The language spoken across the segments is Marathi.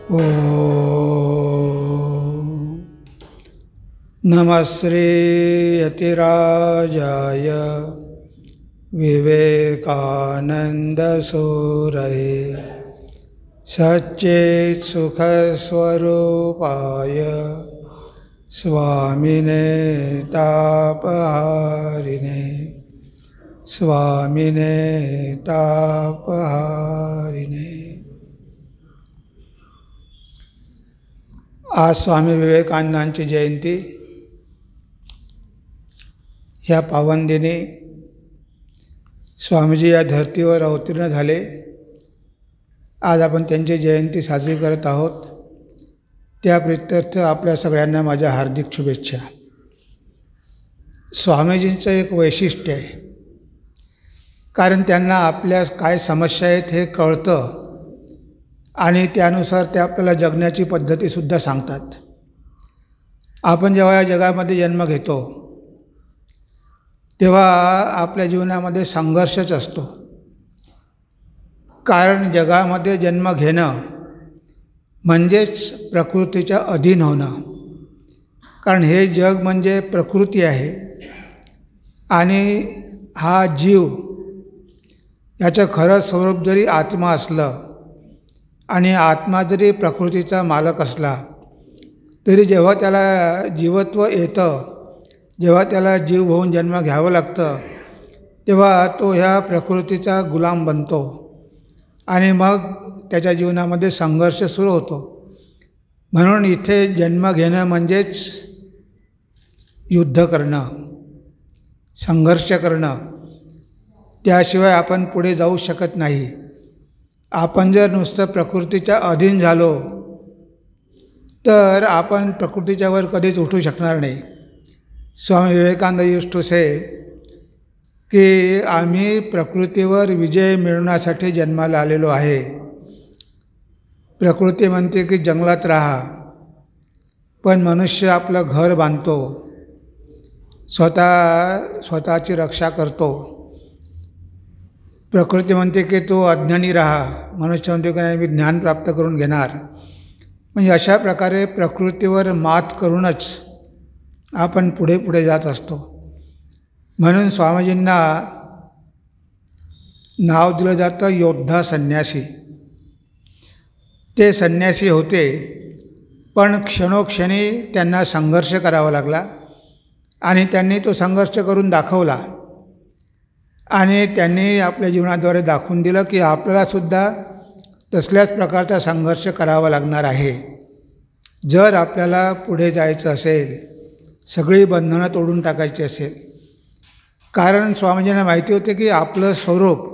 ॐ नमः श्रीयतिराजाय विवेकानन्दसूरये सच्चित्सुखस्वरूपाय स्वामिने तापहारिणे स्वामिने तापहारिणे। आज स्वामी विवेकानंदांची जयंती। ह्या पावन दिनी स्वामीजी या धर्तीवर अवतीर्ण झाले। आज आपण त्यांची जयंती साजरी करत आहोत। त्या प्रित्यर्थ आपल्या सगळ्यांना माझ्या हार्दिक शुभेच्छा। स्वामीजींचं एक वैशिष्ट्य आहे, कारण त्यांना आपल्या काय समस्या आहेत हे कळतं आणि त्यानुसार ते आपल्याला जगण्याची पद्धतीसुद्धा सांगतात। आपण जेव्हा या जगामध्ये जन्म घेतो तेव्हा आपल्या जीवनामध्ये संघर्षच असतो, कारण जगामध्ये जन्म घेणं म्हणजेच प्रकृतीच्या अधीन होणं। कारण हे जग म्हणजे प्रकृती आहे आणि हा जीव याचं खरं स्वरूप जरी आत्मा असलं आणि आत्मा जरी प्रकृतीचा मालक असला तरी जेव्हा त्याला जीवत्व येतं, जेव्हा त्याला जीव होऊन जन्म घ्यावं लागतं, तेव्हा तो ह्या प्रकृतीचा गुलाम बनतो आणि मग त्याच्या जीवनामध्ये संघर्ष सुरू होतो। म्हणून इथे जन्म घेणं म्हणजेच युद्ध करणं, संघर्ष करणं। त्याशिवाय आपण पुढे जाऊ शकत नाही। आपण जर नुसतं प्रकृतीच्या अधीन झालो तर आपण प्रकृतीच्यावर कधीच उठू शकणार नाही। स्वामी विवेकानंद यूज्ड टू से की आम्ही प्रकृतीवर विजय मिळवण्यासाठी जन्माला आलेलो आहे। प्रकृती म्हणते की जंगलात राहा, पण मनुष्य आपलं घर बांधतो, स्वतःची रक्षा करतो। प्रकृती म्हणते की तो अज्ञानी राहा, मनुष्य म्हणतो की नाही मी ज्ञान प्राप्त करून घेणार। म्हणजे अशा प्रकारे प्रकृतीवर मात करूनच आपण पुढे पुढे जात असतो। म्हणून स्वामीजींना नाव दिलं जातं योद्धा संन्यासी। ते संन्यासी होते, पण क्षणोक्षणी त्यांना संघर्ष करावा लागला आणि त्यांनी तो संघर्ष करून दाखवला आणि त्यांनी आपल्या जीवनाद्वारे दाखवून दिलं की आपल्यालासुद्धा तसल्याच प्रकारचा संघर्ष करावा लागणार आहे। जर आपल्याला पुढे जायचं असेल, सगळी बंधनं तोडून टाकायची असेल। कारण स्वामीजींना माहिती होते की आपलं स्वरूप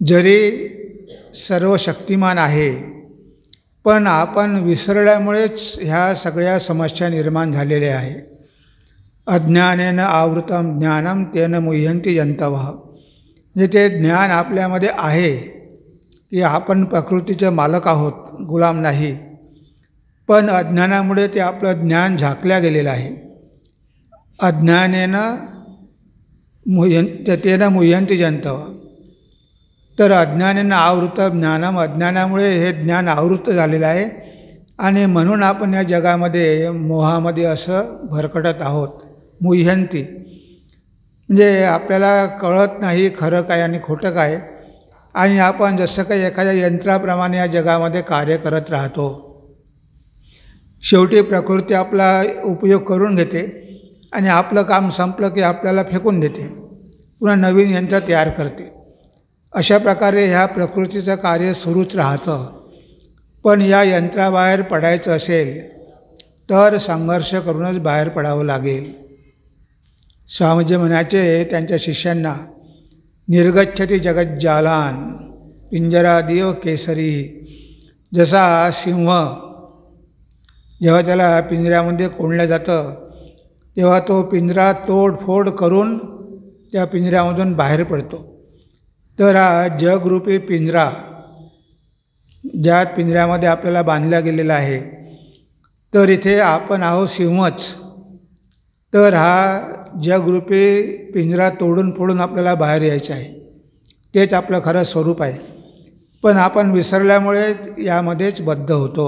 जरी सर्व शक्तिमान आहे, पण आपण विसरल्यामुळेच ह्या सगळ्या समस्या निर्माण झालेल्या आहे। अज्ञानेन आवृतम ज्ञानम तेन मुह्यन्ति जन्तवः। म्हणजे ते ज्ञान आपल्यामध्ये आहे की आपण प्रकृतीचे मालक आहोत, गुलाम नाही, पण अज्ञानामुळे ते आपलं ज्ञान झाकल्या गेलेलं आहे। अज्ञानेन तेन मुह्यन्ति जन्तवः। तर अज्ञानेन आवृत ज्ञानम, अज्ञानामुळे हे ज्ञान आवृत्त झालेलं आहे आणि म्हणून आपण या जगामध्ये मोहामध्ये असं भरकटत आहोत। मुह्यन्ति म्हणजे आपल्याला कळत नाही खरं काय आणि खोटं काय, आणि आपण जसं काही एखाद्या यंत्राप्रमाणे या जगामध्ये कार्य करत राहतो। शेवटी प्रकृती आपला उपयोग करून घेते आणि आपलं काम संपलं की आपल्याला फेकून देते, पुन्हा नवीन यंत्र तयार करते। अशा प्रकारे ह्या प्रकृतीचं कार्य सुरूच राहतं। पण या यंत्राबाहेर पडायचं असेल तर संघर्ष करूनच बाहेर पडावं लागेल। स्वामीजी म्हणायचे त्यांच्या शिष्यांना, निर्गच्छति जगज्जालान पिंजरादिव केसरी। जसा सिंह जेव्हा त्याला पिंजऱ्यामध्ये कोंडलं जातं तेव्हा तो पिंजरा तोडफोड करून त्या पिंजऱ्यामधून बाहेर पडतो। तर हा जगरूपी पिंजरा ज्या पिंजऱ्यामध्ये आपल्याला बांधला गेलेला आहे, तर इथे आपण आहोत सिंहच। तर हा जगरूपी पिंजरा तोडून फोडून आपल्याला बाहेर यायचं आहे। तेच आपलं खरं स्वरूप आहे। पण आपण विसरल्यामुळे यामध्येच बद्ध होतो.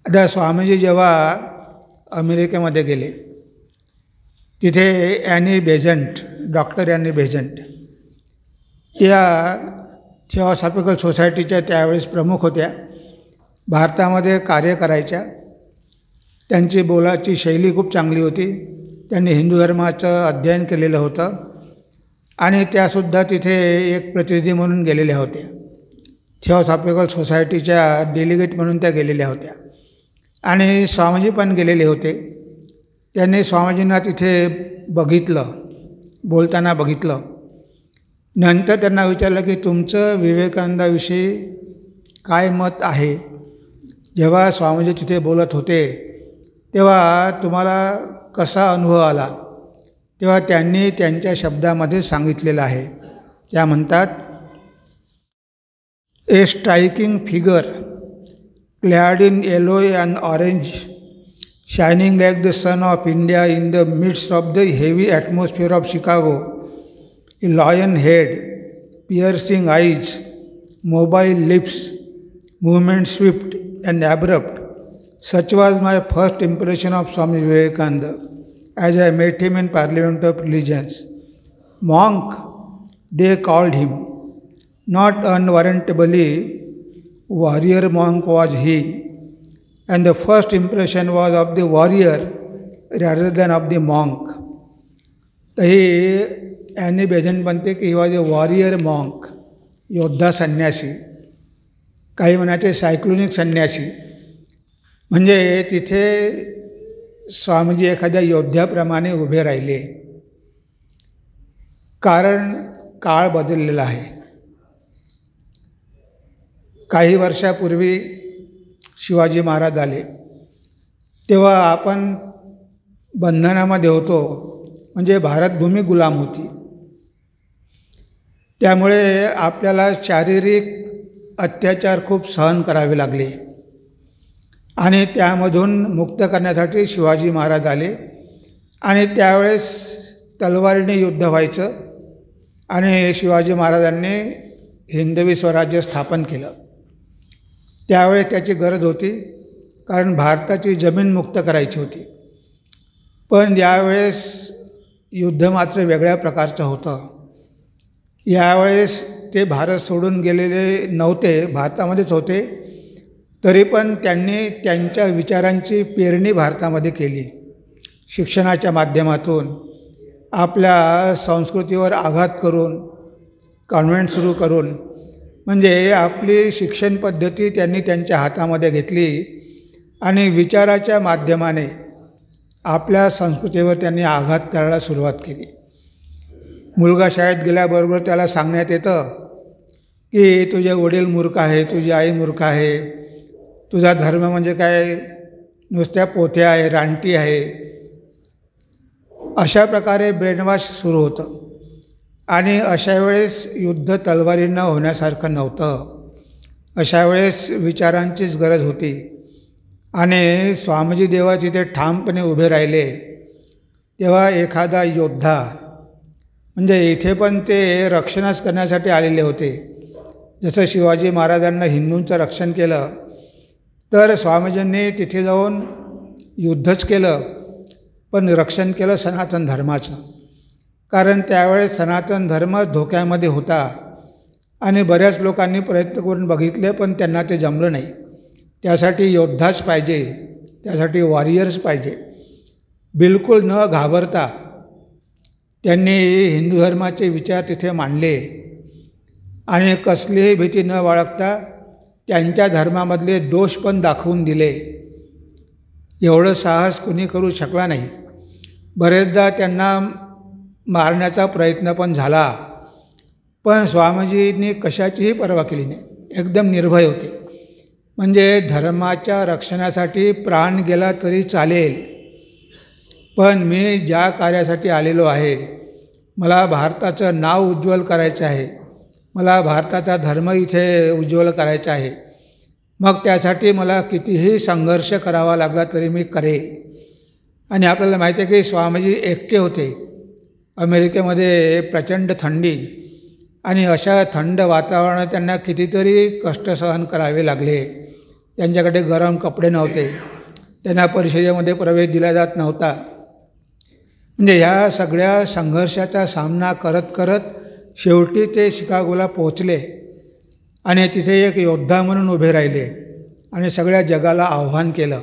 आता स्वामीजी जेव्हा अमेरिकेमध्ये गेले, तिथे Annie Besant, doctor Annie Besant या थिओसॉफिकल सोसायटीच्या त्यावेळेस प्रमुख होत्या. भारतामध्ये कार्य करायच्या. त्यांची बोलाची शैली खूप चांगली होती. त्यांनी हिंदू धर्माचं अध्ययन केलेलं होतं आणि त्यासुद्धा तिथे एक प्रतिनिधी म्हणून गेलेल्या होत्या. थिओसॉफिकल सोसायटीच्या डेलिगेट म्हणून त्या गेलेल्या होत्या आणि स्वामीजी पण गेलेले होते. त्यांनी स्वामीजींना तिथे बघितलं, बोलताना बघितलं. नंतर त्यांना विचारलं की तुमचं विवेकानंदाविषयी काय मत आहे? जेव्हा स्वामीजी तिथे बोलत होते तेव्हा तुम्हाला कसा अनुभव आला? तेव्हा त्यांनी त्यांच्या शब्दामध्ये सांगितलेलं आहे. त्या म्हणतात, a striking figure clad in yellow and orange, shining like the sun of India in the midst of the heavy atmosphere of Chicago, a lion head, piercing eyes, mobile lips, movement swift and abrupt. Such was my first impression of Swami Vivekananda as I met him in Parliament of Religions. Monk, they called him. Not unwarrantably, warrior monk was he, and the first impression was of the warrior rather than of the monk. तर ही ॲनी बेझंट म्हणते की he was a warrior monk, योद्धा संन्यासी, काही म्हणायचे सायक्लोनिक संन्यासी. म्हणजे तिथे स्वामीजी एखाद्या योद्ध्याप्रमाणे उभे राहिले. कारण काळ बदललेला आहे. काही वर्षापूर्वी शिवाजी महाराज आले तेव्हा आपण बंधनामध्ये होतो, म्हणजे भारतभूमी गुलाम होती. त्यामुळे आपल्याला शारीरिक अत्याचार खूप सहन करावे लागले आणि त्यामधून मुक्त करण्यासाठी शिवाजी महाराज आले आणि त्यावेळेस तलवारीने युद्ध व्हायचं आणि शिवाजी महाराजांनी हिंदवी स्वराज्य स्थापन केलं. त्यावेळेस त्याची गरज होती, कारण भारताची जमीन मुक्त करायची होती. पण यावेळेस युद्ध मात्र वेगळ्या प्रकारचं होतं. यावेळेस ते भारत सोडून गेलेले नव्हते, भारतामध्येच होते. तरी पण त्यांनी त्यांच्या विचारांची पेरणी भारतामध्ये केली. शिक्षणाच्या माध्यमातून, आपल्या संस्कृतीवर आघात करून, कॉन्व्हेंट सुरू करून, म्हणजे आपली शिक्षण पद्धती त्यांनी त्यांच्या हातामध्ये घेतली आणि विचाराच्या माध्यमाने आपल्या संस्कृतीवर त्यांनी आघात करायला सुरुवात केली. मुलगा शाळेत गेल्याबरोबर त्याला सांगण्यात येतं की तुझे वडील मूर्ख आहे, तुझी आई मूर्ख आहे, तुझा धर्म म्हणजे काय नुसत्या पोथ्या आहे, रानटी आहे. अशा प्रकारे ब्रेनवॉश सुरू होतं. आणि अशा वेळेस युद्ध तलवारीनं होण्यासारखं नव्हतं. अशा वेळेस विचारांचीच गरज होती. आणि स्वामीजी जेव्हा तिथे ठामपणे उभे राहिले तेव्हा एखादा योद्धा, म्हणजे इथे पण ते रक्षणच करण्यासाठी आलेले होते. जसं शिवाजी महाराजांना हिंदूंचं रक्षण केलं, तर स्वामीजींनी तिथे जाऊन युद्धच केलं, पण रक्षण केलं सनातन धर्माचं. कारण त्यावेळेस सनातन धर्म धोक्यामध्ये होता आणि बऱ्याच लोकांनी प्रयत्न करून बघितले, पण त्यांना ते जमलं नाही. त्यासाठी योद्धाच पाहिजे, त्यासाठी वॉरियर्स पाहिजे. बिलकुल न घाबरता त्यांनी हिंदू धर्माचे विचार तिथे मांडले आणि कसलीही भीती न बाळगता त्यांच्या धर्मामधले दोष पण दाखवून दिले. एवढं साहस कुणी करू शकला नाही. बरेचदा त्यांना मारण्याचा प्रयत्न पण झाला, पण स्वामीजींनी कशाचीही पर्वा केली नाही. एकदम निर्भय होते. म्हणजे धर्माच्या रक्षणासाठी प्राण गेला तरी चालेल, पण मी ज्या कार्यासाठी आलेलो आहे, मला भारताचं नाव उज्ज्वल करायचं आहे, मला भारताचा धर्म इथे उज्ज्वल करायचा आहे, मग त्यासाठी मला कितीही संघर्ष करावा लागला तरी मी करेन. आणि आपल्याला माहिती आहे की स्वामीजी एकटे होते. अमेरिकेमध्ये प्रचंड थंडी आणि अशा थंड वातावरणात त्यांना कितीतरी कष्ट सहन करावे लागले. त्यांच्याकडे गरम कपडे नव्हते, त्यांना परिषदेमध्ये प्रवेश दिला जात नव्हता. म्हणजे ह्या सगळ्या संघर्षाचा सामना करत करत शेवटी ते शिकागोला पोहोचले आणि तिथे एक योद्धा म्हणून उभे राहिले आणि सगळ्या जगाला आव्हान केलं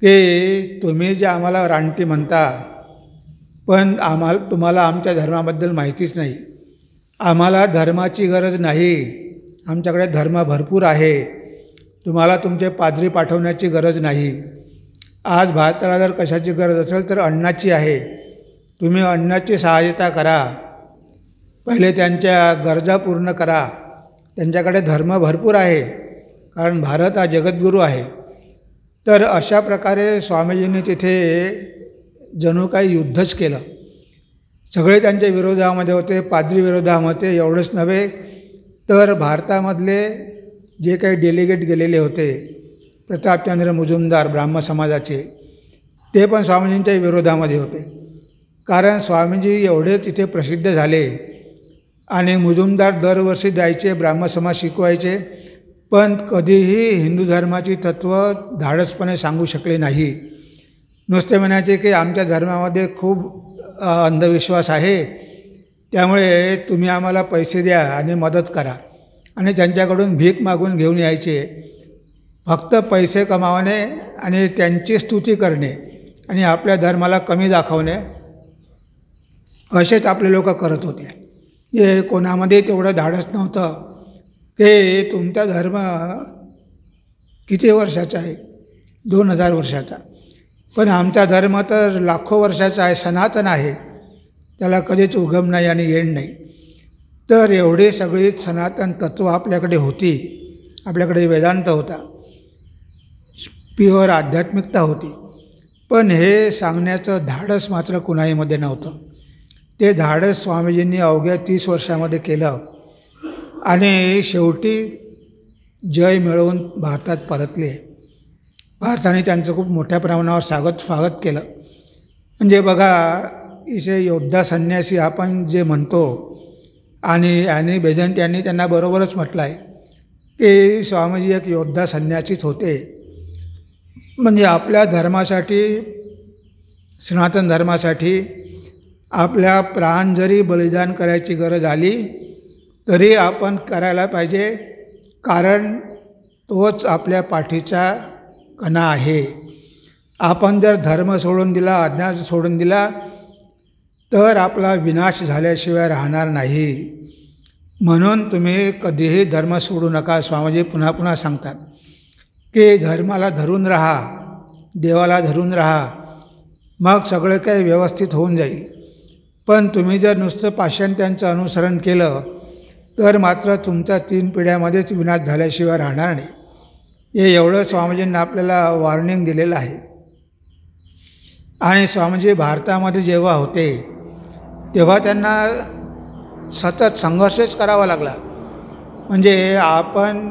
की तुम्ही जे आम्हाला रानटी म्हणता, पण तुम्हाला आमच्या धर्माबद्दल माहितीच नाही. आम्हाला धर्माची गरज नाही, आमच्याकडे धर्म भरपूर आहे. तुम्हाला तुमचे पाद्री पाठवण्याची गरज नाही. आज भारताला जर कशाची गरज असेल तर अन्नाची आहे. तुम्ही अन्नाची सहाय्यता करा, पहिले त्यांच्या गरजा पूर्ण करा. त्यांच्याकडे धर्म भरपूर आहे, कारण भारत हा जगद्गुरू आहे. तर अशा प्रकारे स्वामीजींनी तिथे जणू काही युद्धच केलं. सगळे त्यांच्या विरोधामध्ये होते, पाद्री विरोधामध्ये. एवढंच नव्हे तर भारतामधले जे काही डेलिगेट गेलेले होते, प्रतापचंद्र मुजुमदार ब्राह्म समाजाचे, ते पण स्वामीजींच्या विरोधामध्ये होते. कारण स्वामीजी एवढे तिथे प्रसिद्ध झाले आणि मुजुमदार दरवर्षी जायचे, ब्राह्म समाज शिकवायचे, पण कधीही हिंदू धर्माची तत्त्व धाडसपणे सांगू शकले नाही. नुसते म्हणायचे की आमच्या धर्मामध्ये खूप अंधविश्वास आहे, त्यामुळे तुम्ही आम्हाला पैसे द्या आणि मदत करा. आणि त्यांच्याकडून भीक मागून घेऊन यायचे. फक्त पैसे कमावणे आणि त्यांची स्तुती करणे आणि आपल्या धर्माला कमी दाखवणे, असेच आपले लोक करत होते. हे कोणामध्ये तेवढं धाडस नव्हतं की तुमचा धर्म किती वर्षाचा आहे, 2000 वर्षाचा, पण आमचा धर्म तर लाखो वर्षाचा आहे, सनातन आहे, त्याला कधीच उगम नाही आणि येण नाही. तर एवढी सगळी सनातन तत्त्व आपल्याकडे होती. आपल्याकडे वेदांत होता, प्युअर आध्यात्मिकता होती, पण हे सांगण्याचं धाडस मात्र कुणाहीमध्ये नव्हतं. ते धाडस स्वामीजींनी अवघ्या 30 वर्षामध्ये केलं आणि शेवटी जय मिळवून भारतात परतले. भारताने त्यांचं खूप मोठ्या प्रमाणावर स्वागत केलं. म्हणजे बघा, इथे योद्धा संन्यासी आपण जे म्हणतो, आणि ॲनी बेझंट यांनी त्यांना बरोबरच म्हटलं आहे की स्वामीजी एक योद्धा संन्यासीच होते. म्हणजे आपल्या धर्मासाठी, सनातन धर्मासाठी आपल्या प्राण जरी बलिदान करायची गरज आली तरी आपण करायला पाहिजे, कारण तोच आपल्या पाठीचा कणा आहे. आपण जर धर्म सोडून दिला, अज्ञान सोडून दिला, तर आपला विनाश झाल्याशिवाय राहणार नाही. म्हणून तुम्ही कधीही धर्म सोडू नका. स्वामीजी पुन्हा पुन्हा सांगतात की धर्माला धरून राहा, देवाला धरून राहा, मग सगळं काही व्यवस्थित होऊन जाईल. पण तुम्ही जर नुसतं पाषाण्यांचं अनुसरण केलं तर मात्र तुमचा 3 पिढ्यामध्येच विनाश झाल्याशिवाय राहणार नाही. हे एवढं स्वामीजींना आपल्याला वॉर्निंग दिलेलं आहे. आणि स्वामीजी भारतामध्ये जेव्हा होते तेव्हा त्यांना सतत संघर्षच करावा लागला. म्हणजे आपण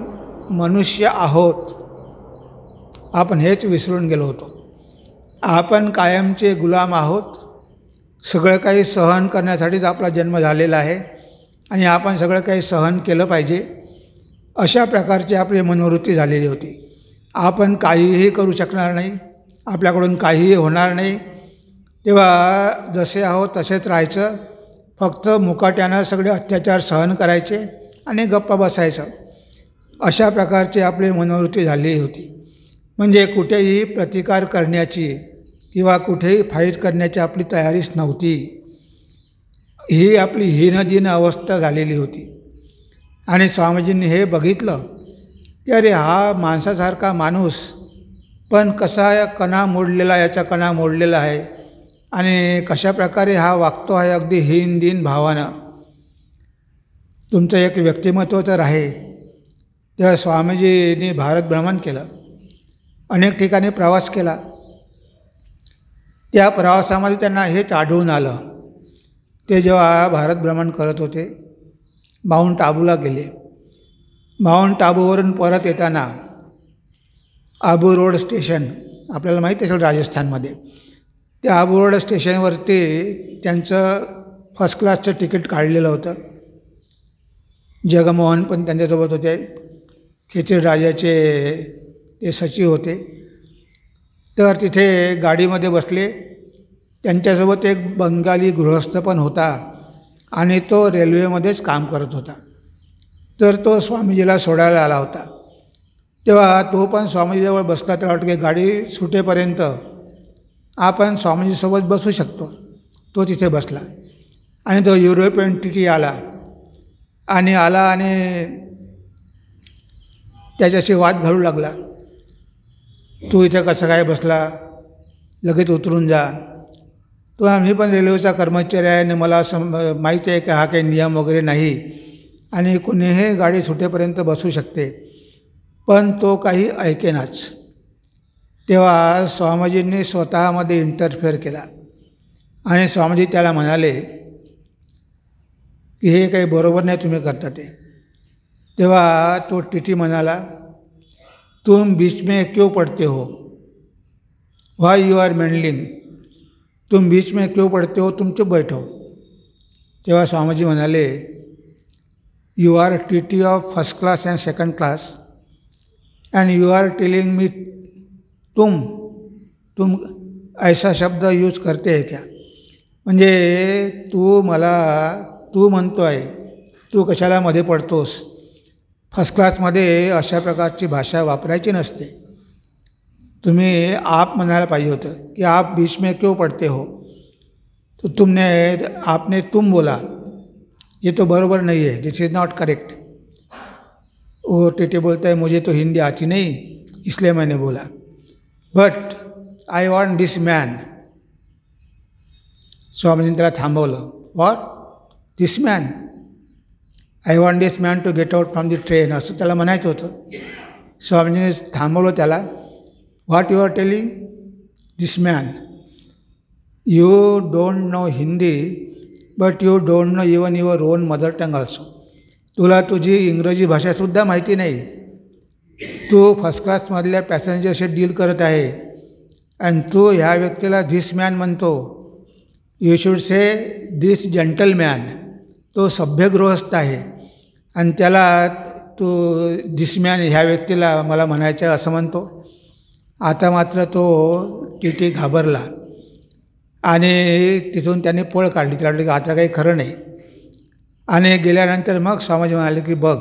मनुष्य आहोत, आपण हेच विसरून गेलो होतो. आपण कायमचे गुलाम आहोत. सगळं काही सहन करण्यासाठीच आपला जन्म झालेला आहे आणि आपण सगळं काही सहन केलं पाहिजे, अशा प्रकारची आपली मनोवृत्ती झालेली होती. आपण काहीही करू शकणार नाही, आपल्याकडून काहीही होणार नाही, तेव्हा जसे आहोत तसेच राहायचं, फक्त मुकाट्यानं सगळे अत्याचार सहन करायचे आणि गप्पा बसायचं, अशा प्रकारची आपली मनोवृत्ती झालेली होती. म्हणजे कुठेही प्रतिकार करण्याची किंवा कुठेही फाईट करण्याची आपली तयारीच नव्हती. ही आपली हीनदीन अवस्था झालेली होती. आणि स्वामीजींनी हे बघितलं की अरे, हा माणसासारखा माणूस पण कसा कणा मोडलेला, याचा कणा मोडलेला आहे आणि कशा प्रकारे हा वागतो आहे अगदी हीन दीन भावानं. तुमचं एक व्यक्तिमत्व तर आहे. तेव्हा स्वामीजींनी भारत भ्रमण केलं, अनेक ठिकाणी प्रवास केला. त्या प्रवासामध्ये त्यांना हेच आढळून आलं. ते जेव्हा भारत भ्रमण करत होते, माउंट आबूला गेले. माउंट आबूवरून परत येताना आबू रोड स्टेशन, आपल्याला माहिती असेल राजस्थानमध्ये, त्या आबू रोड स्टेशनवरती त्यांचं फर्स्ट क्लासचं तिकीट काढलेलं होतं जगमोहन पण त्यांच्यासोबत होते, खेचर राजाचे ते सचिव होते. तर तिथे गाडीमध्ये बसले. त्यांच्यासोबत एक बंगाली गृहस्थ पण होता आणि तो रेल्वेमध्येच काम करत होता. तर तो स्वामीजीला सोडायला आला होता. तेव्हा तो पण स्वामीजीजवळ बसला. त्याला वाटतं की गाडी सुटेपर्यंत आपण स्वामीजीसोबत बसू शकतो. तो तिथे बसला आणि तो युरोपियन टी आला आणि त्याच्याशी वाद घालू लागला. तू इथे कसं काय बसला, लगेच उतरून जा. तो आम्ही पण रेल्वेचा कर्मचारी आहे आणि मला माहिती आहे की हा काही नियम वगैरे नाही आणि कुणीही गाडी सुटेपर्यंत बसू शकते. पण तो काही ऐकेनाच. तेव्हा स्वामीजींनी स्वतःमध्ये इंटरफेअर केला आणि स्वामीजी त्याला म्हणाले की हे काही बरोबर नाही तुम्ही करता ते. तेव्हा तो टी म्हणाला, तुम बीच में क्यों पड़ते हो, व्हाई यू आर मेंडलिंग, तुम बीच में क्यों पड़ते हो, तुम चुप बैठो. तेव्हा स्वामीजी म्हणाले, you are tea of first class and second class and you are telling me तुम ऐसा शब्द यूज करते है क्या. म्हणजे तू म्हणतो आहे, तू कशाला मध्ये पडतोस. फर्स्ट क्लासमध्ये अशा प्रकारची भाषा वापरायची नसते. तुम्ही आप म्हणायला पाहिजे होतं की आप बीच में क्यों पड़ते हो. तो आपने तुम बोला, ये तो बरोबर नहीं है, दिस इज़ नॉट करेक्ट. वो टी बोलता है मुझे तो हिंदी आती नहीं इसलिए मैंने बोला, but I want this man. स्वामीजींनी त्याला थांबवलं. What, this man, I want this man to get out from the train, असं त्याला म्हणायचं होतं. स्वामीजीने थांबवलं त्याला. What you are telling, this man, you don't know Hindi but you don't know even your own mother tongue also. तुला तुझी इंग्रजी भाषासुद्धा माहिती नाही. तू फर्स्ट क्लासमधल्या पॅसेंजरशी डील करत आहे आणि तू ह्या व्यक्तीला धिस मॅन म्हणतो. You should say this gentleman. तो सभ्य गृहस्थ आहे आणि त्याला तू धिस मॅन ह्या व्यक्तीला मला म्हणायचं असं म्हणतो. आता मात्र तो टी घाबरला आणि तिथून त्याने पळ काढली. त्याला वाटलं की आता काही खरं नाही. आणि गेल्यानंतर मग स्वामीजी म्हणाले की बघ,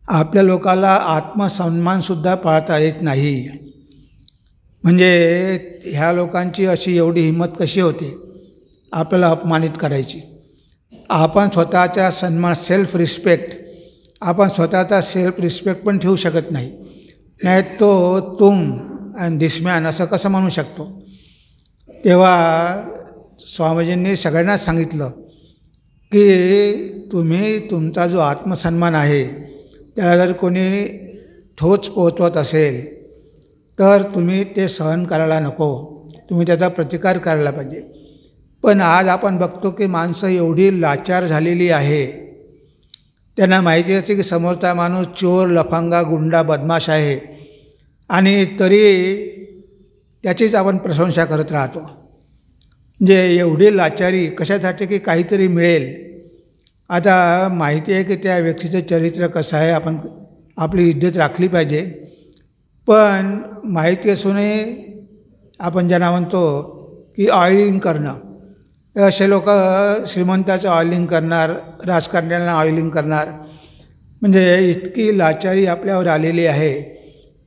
आपल्या लोकाला आत्मसन्मानसुद्धा पाळता येत नाही. म्हणजे ह्या लोकांची अशी एवढी हिंमत कशी होते आपल्याला अपमानित करायची. आपण स्वतःचा सन्मान, सेल्फ रिस्पेक्ट, आपण स्वतःचा सेल्फ रिस्पेक्ट पण ठेवू शकत नाही. नाही तो तुम आणि दिस मॅन असं कसं म्हणू शकतो. तेव्हा स्वामीजींनी सगळ्यांनाच सांगितलं की तुम्ही तुमचा जो आत्मसन्मान आहे त्याला जर कोणी ठोच पोहोचवत असेल तर तुम्ही ते सहन करायला नको, तुम्ही त्याचा प्रतिकार करायला पाहिजे. पण आज आपण बघतो की माणसं एवढी लाचार झालेली आहे. त्यांना माहिती असते की समोरचा माणूस चोर, लफंगा, गुंडा, बदमाश आहे आणि तरी त्याचीच आपण प्रशंसा करत राहतो. म्हणजे एवढी लाचारी कशासाठी की काहीतरी मिळेल. आता माहिती आहे की त्या व्यक्तीचं चरित्र कसं आहे, आपण आपली इज्जत राखली पाहिजे. पण माहिती असूनही आपण ज्यांना म्हणतो की ऑइलिंग करणं, असे लोक श्रीमंताचं ऑइलिंग करणार, राजकारण्यांना ऑइलिंग करणार. म्हणजे इतकी लाचारी आपल्यावर आलेली आहे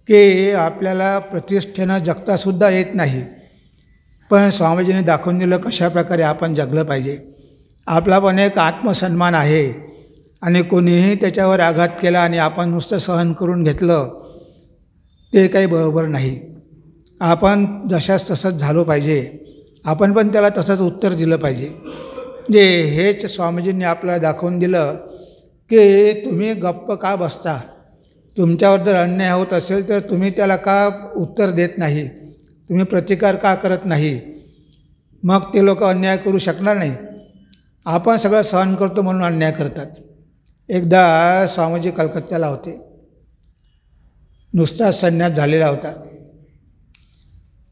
की आपल्याला प्रतिष्ठेनं जगतासुद्धा येत नाही. पण स्वामीजींनी दाखवून दिलं कशाप्रकारे आपण जगलं पाहिजे. आपला पण एक आत्मसन्मान आहे आणि कोणीही त्याच्यावर आघात केला आणि आपण नुसतं सहन करून घेतलं ते काही बरोबर नाही. आपण जशाच तसंच झालो पाहिजे. आपण पण त्याला तसंच उत्तर दिलं पाहिजे. म्हणजे हेच स्वामीजींनी आपल्याला दाखवून दिलं की तुम्ही गप्प का बसता. तुमच्यावर जर अन्याय होत असेल तर तुम्ही त्याला का उत्तर देत नाही, तुम्ही प्रतिकार का करत नाही. मग ते लोक अन्याय करू शकणार नाही. आपण सगळं सहन करतो म्हणून अन्याय करतात. एकदा स्वामीजी कलकत्त्याला होते. नुसताच संन्यास झालेला होता.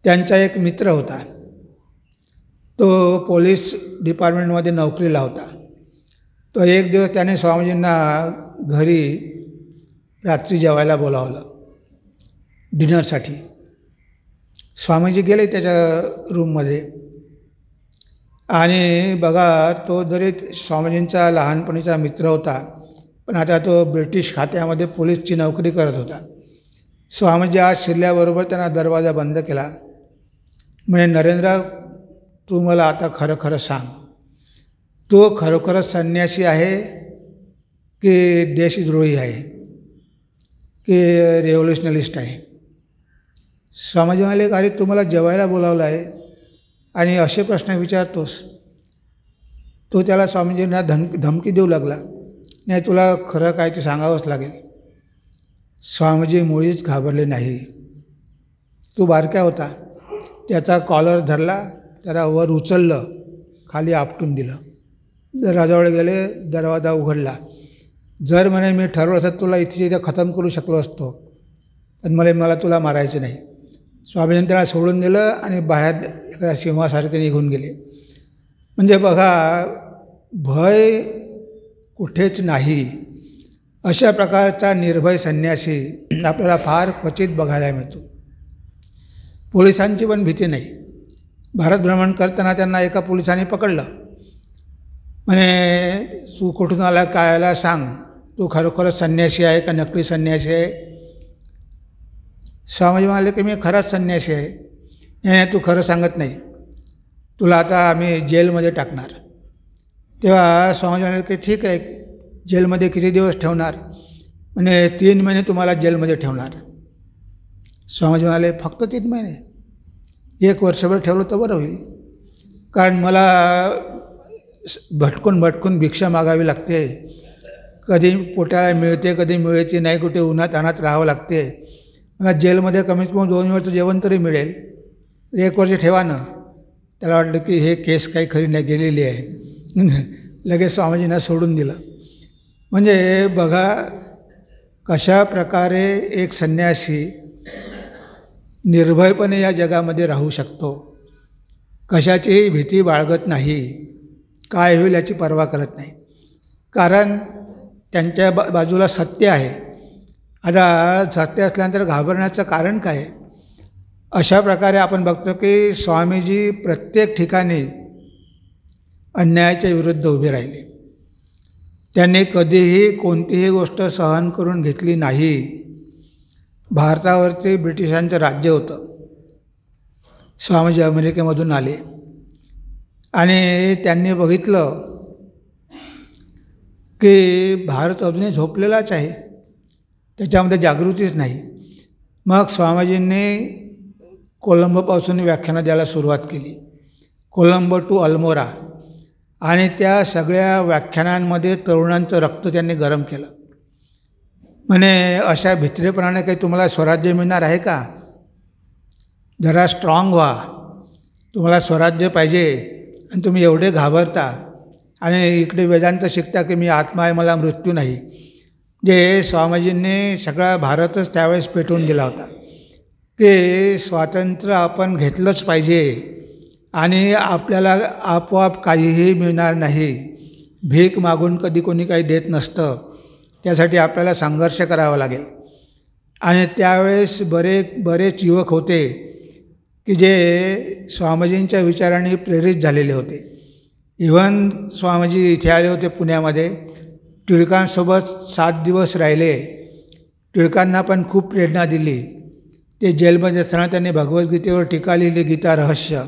त्यांचा एक मित्र होता, तो पोलीस डिपार्टमेंटमध्ये नोकरीला होता. तो एक दिवस त्याने स्वामीजींना घरी रात्री जेवायला बोलावलं डिनरसाठी. स्वामीजी गेले त्याच्या रूममध्ये आणि बघा, तो जरी स्वामीजींचा लहानपणीचा मित्र होता, पण आता तो ब्रिटिश खात्यामध्ये पोलीसची नोकरी करत होता. स्वामीजी आज शिरल्याबरोबर त्यांना दरवाजा बंद केला. म्हणजे, नरेंद्र, तू मला आता खरं खरं सांग, तो खरोखरच संन्यासी आहे की देशद्रोही आहे की रेव्होल्युशनलिस्ट आहे? स्वामीजी म्हणाले, अरे तुम्हाला जेवायला बोलावलं आहे आणि असे प्रश्न विचारतोस. तो त्याला स्वामीजींना धमकी देऊ लागला, नाही तुला खरं काय ते सांगावंच लागेल. स्वामीजी मुळीच घाबरले नाही. तो बारक्या होता, त्याचा कॉलर धरला, त्याला वर उचललं, खाली आपटून दिलं. दरवाजाजवळ गेले, दरवाजा उघडला. जर म्हणे मी ठरवलं असतं तुला इथे खतम करू शकलो असतो, पण मला तुला मारायचं नाही. स्वामीजींनी त्याला सोडून दिलं आणि बाहेर एका सिंहासारखे निघून गेले. म्हणजे बघा, भय कुठेच नाही. अशा प्रकारचा निर्भय संन्यासी आपल्याला फार क्वचित बघायला मिळतो. पोलिसांची पण भीती नाही. भारत भ्रमण करताना त्यांना एका पोलिसाने पकडलं. म्हणे, तू कुठून आला, काय आला सांग, तू खरोखरच संन्यासी आहे का नकली संन्यासी आहे? स्वामीजी म्हणाले की मी खराच संन्यासी आहे. नाही, तू खरं सांगत नाही, तुला आता आम्ही जेलमध्ये टाकणार. तेव्हा स्वामीजी म्हणाले की ठीक आहे, जेलमध्ये किती दिवस ठेवणार? म्हणजे 3 महिने तुम्हाला जेलमध्ये ठेवणार. स्वामीजी म्हणाले, फक्त 3 महिने? 1 वर्षभर ठेवलं तर बरं होईल, कारण मला भटकून भिक्षा मागावी लागते. कधी पोटाला मिळते, कधी मिळते नाही, कुठे उन्हात अनात राहावं लागते. मला जेलमध्ये कमीत कमी 2 वेळचं जेवण तरी मिळेल. 1 वर्ष ठेवा ना. त्याला वाटलं की हे केस काही खरी नाही गेलेली आहे. लगेच स्वामीजींना सोडून दिलं. म्हणजे बघा, कशा प्रकारे एक संन्यासी निर्भयपणे या जगामध्ये राहू शकतो. कशाचीही भीती बाळगत नाही, काय होईल याची पर्वा करत नाही, कारण त्यांच्या बाजूला सत्य आहे. आता सत्य असल्यानंतर घाबरण्याचं कारण काय आहे? अशा प्रकारे आपण बघतो की स्वामीजी प्रत्येक ठिकाणी अन्यायाच्या विरुद्ध उभे राहिले. त्यांनी कधीही कोणतीही गोष्ट सहन करून घेतली नाही. भारतावरती ब्रिटिशांचं राज्य होतं. स्वामीजी अमेरिकेमधून आले आणि त्यांनी बघितलं की भारत अजूनही झोपलेलाच आहे, त्याच्यामध्ये जागृतीच नाही. मग स्वामीजींनी कोलंबोपासून व्याख्यानं द्यायला सुरुवात केली, कोलंबो टू अल्मोरा. आणि त्या सगळ्या व्याख्यानांमध्ये तरुणांचं रक्त त्यांनी गरम केलं. म्हणे, अशा भित्रेपणाने काही तुम्हाला स्वराज्य मिळणार आहे का? जरा स्ट्रॉंग व्हा. तुम्हाला स्वराज्य पाहिजे आणि तुम्ही एवढे घाबरता आणि इकडे वेदांत शिकता की मी आत्मा आहे, मला मृत्यू नाही. जे स्वामीजींनी सगळा भारतच त्यावेळेस पेटवून दिला होता की स्वातंत्र्य आपण घेतलंच पाहिजे आणि आपल्याला आपोआप काहीही मिळणार नाही. भीक मागून कधी कोणी काही देत नसतं, त्यासाठी आपल्याला संघर्ष करावा लागेल. आणि त्यावेळेस बरेच युवक होते की जे स्वामीजींच्या विचारांनी प्रेरित झालेले होते. इव्हन स्वामीजी इथे आले होते पुण्यामध्ये, टिळकांसोबत 7 दिवस राहिले. टिळकांना पण खूप प्रेरणा दिली. ते जेलमध्ये असताना त्यांनी भगवद्गीतेवर टीका लिहिली, गीता रहस्य.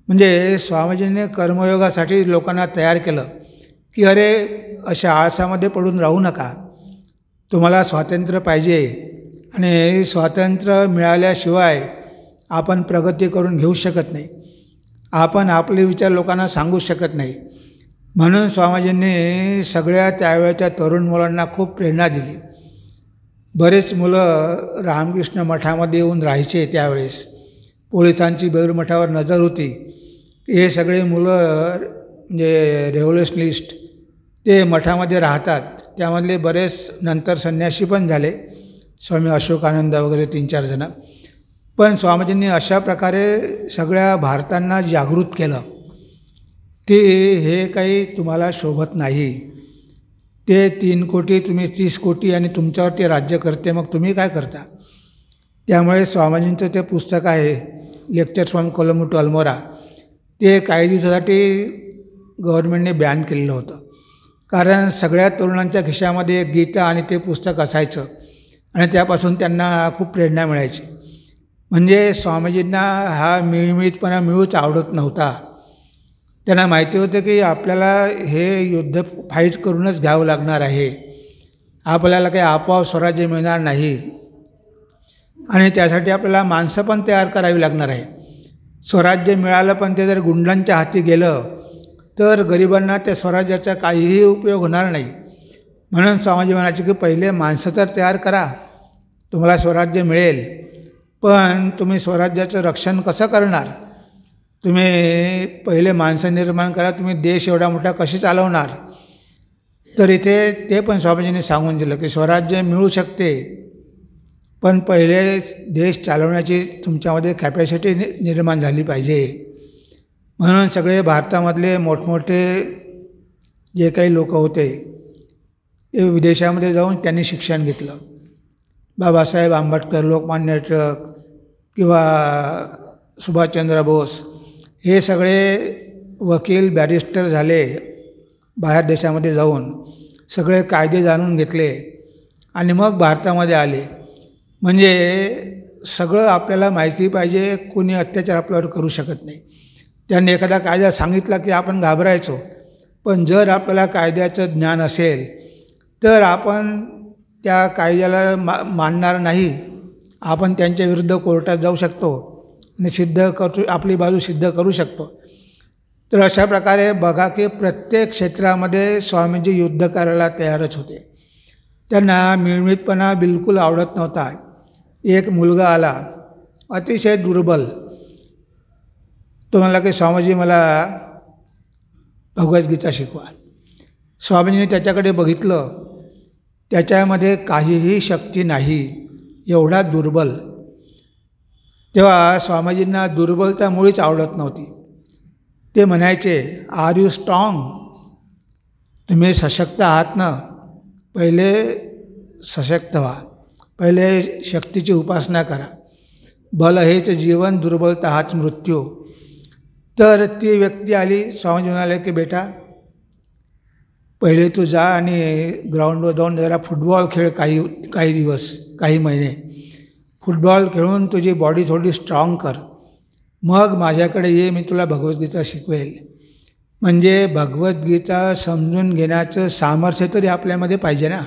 म्हणजे स्वामीजींनी कर्मयोगासाठी लोकांना तयार केलं की अरे, अशा आळसामध्ये पडून राहू नका, तुम्हाला स्वातंत्र्य पाहिजे आणि स्वातंत्र्य मिळाल्याशिवाय आपण प्रगती करून घेऊ शकत नाही, आपण आपले विचार लोकांना सांगू शकत नाही. म्हणून स्वामीजींनी सगळ्या त्यावेळच्या तरुण मुलांना खूप प्रेरणा दिली. बरेच मुलं रामकृष्ण मठामध्ये येऊन राहायचे. त्यावेळेस पोलिसांची बेलूर मठावर नजर होती. हे सगळे मुलं म्हणजे रेव्होल्युशनलिस्ट ते मठामध्ये राहतात. त्यामधले बरेच नंतर संन्यासी पण झाले, स्वामी अशोकानंद वगैरे 3-4 जण. पण स्वामीजींनी अशा प्रकारे सगळ्या भारतांना जागृत केलं की हे काही तुम्हाला शोभत नाही, ते 3 कोटी, तुम्ही 30 कोटी आणि तुमच्यावरती राज्य करते, मग तुम्ही काय करता? त्यामुळे स्वामीजींचं ते पुस्तक आहे lectures from Colombo to Almora, ते काही दिवसासाठी गव्हर्नमेंटने बॅन केलेलं होतं. कारण सगळ्या तरुणांच्या खिशामध्ये एक गीता आणि ते पुस्तक असायचं आणि त्यापासून त्यांना खूप प्रेरणा मिळायची. म्हणजे स्वामीजींना हा मिळमिळीतपणा मिळूच आवडत नव्हता. त्यांना माहिती होतं की आपल्याला हे युद्ध फाईट करूनच घ्यावं लागणार आहे, आपल्याला काही आपोआप स्वराज्य मिळणार नाही आणि त्यासाठी आपल्याला माणसं पण तयार करावी लागणार आहे. स्वराज्य मिळालं पण ते जर गुंडांच्या हाती गेलं तर गरिबांना त्या स्वराज्याचा काहीही उपयोग होणार नाही. म्हणून स्वामीजी म्हणायचे की पहिले माणसं तर तयार करा, तुम्हाला स्वराज्य मिळेल. पण तुम्ही स्वराज्याचं रक्षण कसं करणार? तुम्ही पहिले माणसं निर्माण करा, तुम्ही देश एवढा मोठा कशी चालवणार? तर इथे ते पण स्वामीजींनी सांगून दिलं की स्वराज्य मिळू शकते, पण पहिले देश चालवण्याची तुमच्यामध्ये कॅपॅसिटी निर्माण झाली पाहिजे. म्हणून सगळे भारतामधले मोठमोठे जे काही लोक होते ते विदेशामध्ये जाऊन त्यांनी शिक्षण घेतलं. बाबासाहेब आंबेडकर, लोकमान्य टिळक किंवा सुभाषचंद्र बोस हे सगळे वकील, बॅरिस्टर झाले. बाहेर देशामध्ये जाऊन सगळे कायदे जाणून घेतले आणि मग भारतामध्ये आले. म्हणजे सगळं आपल्याला माहिती पाहिजे, कोणी अत्याचार आपल्यावर करू शकत नाही. त्यांनी एखादा कायदा सांगितला की आपण घाबरायचो, पण जर आपल्याला कायद्याचं ज्ञान असेल तर आपण त्या कायद्याला मानणार नाही. आपण त्यांच्या विरुद्ध कोर्टात जाऊ शकतो आणि आपली बाजू सिद्ध करू शकतो. तर अशा प्रकारे बघा की प्रत्येक क्षेत्रामध्ये स्वामीजी युद्ध करायला तयारच होते. त्यांना मिळमिळीतपणा बिलकुल आवडत नव्हता. एक मुलगा आला अतिशय दुर्बल, तो म्हणाला की स्वामीजी मला भगवद्गीता शिकवा. स्वामीजींनी त्याच्याकडे बघितलं, त्याच्यामध्ये काहीही शक्ती नाही, एवढा दुर्बल. तेव्हा स्वामीजींना दुर्बलता मुळीच आवडत नव्हती. ते म्हणायचे, आर यू स्ट्रॉंग? तुम्ही सशक्त आहात ना? पहिले सशक्त व्हा, पहिले शक्तीची उपासना करा. बल हेच जीवन, दुर्बलता हाच मृत्यू. तर ती व्यक्ती आली, स्वामीजी म्हणाले की बेटा पहिले तू जा आणि ग्राउंडवर जाऊन जरा फुटबॉल खेळ, काही दिवस, काही महिने फुटबॉल खेळून तुझी बॉडी थोडी स्ट्रॉंग कर, मग माझ्याकडे ये, मी तुला भगवद्गीता शिकवेल. म्हणजे भगवद्गीता समजून घेण्याचं सामर्थ्य तरी आपल्यामध्ये पाहिजे ना,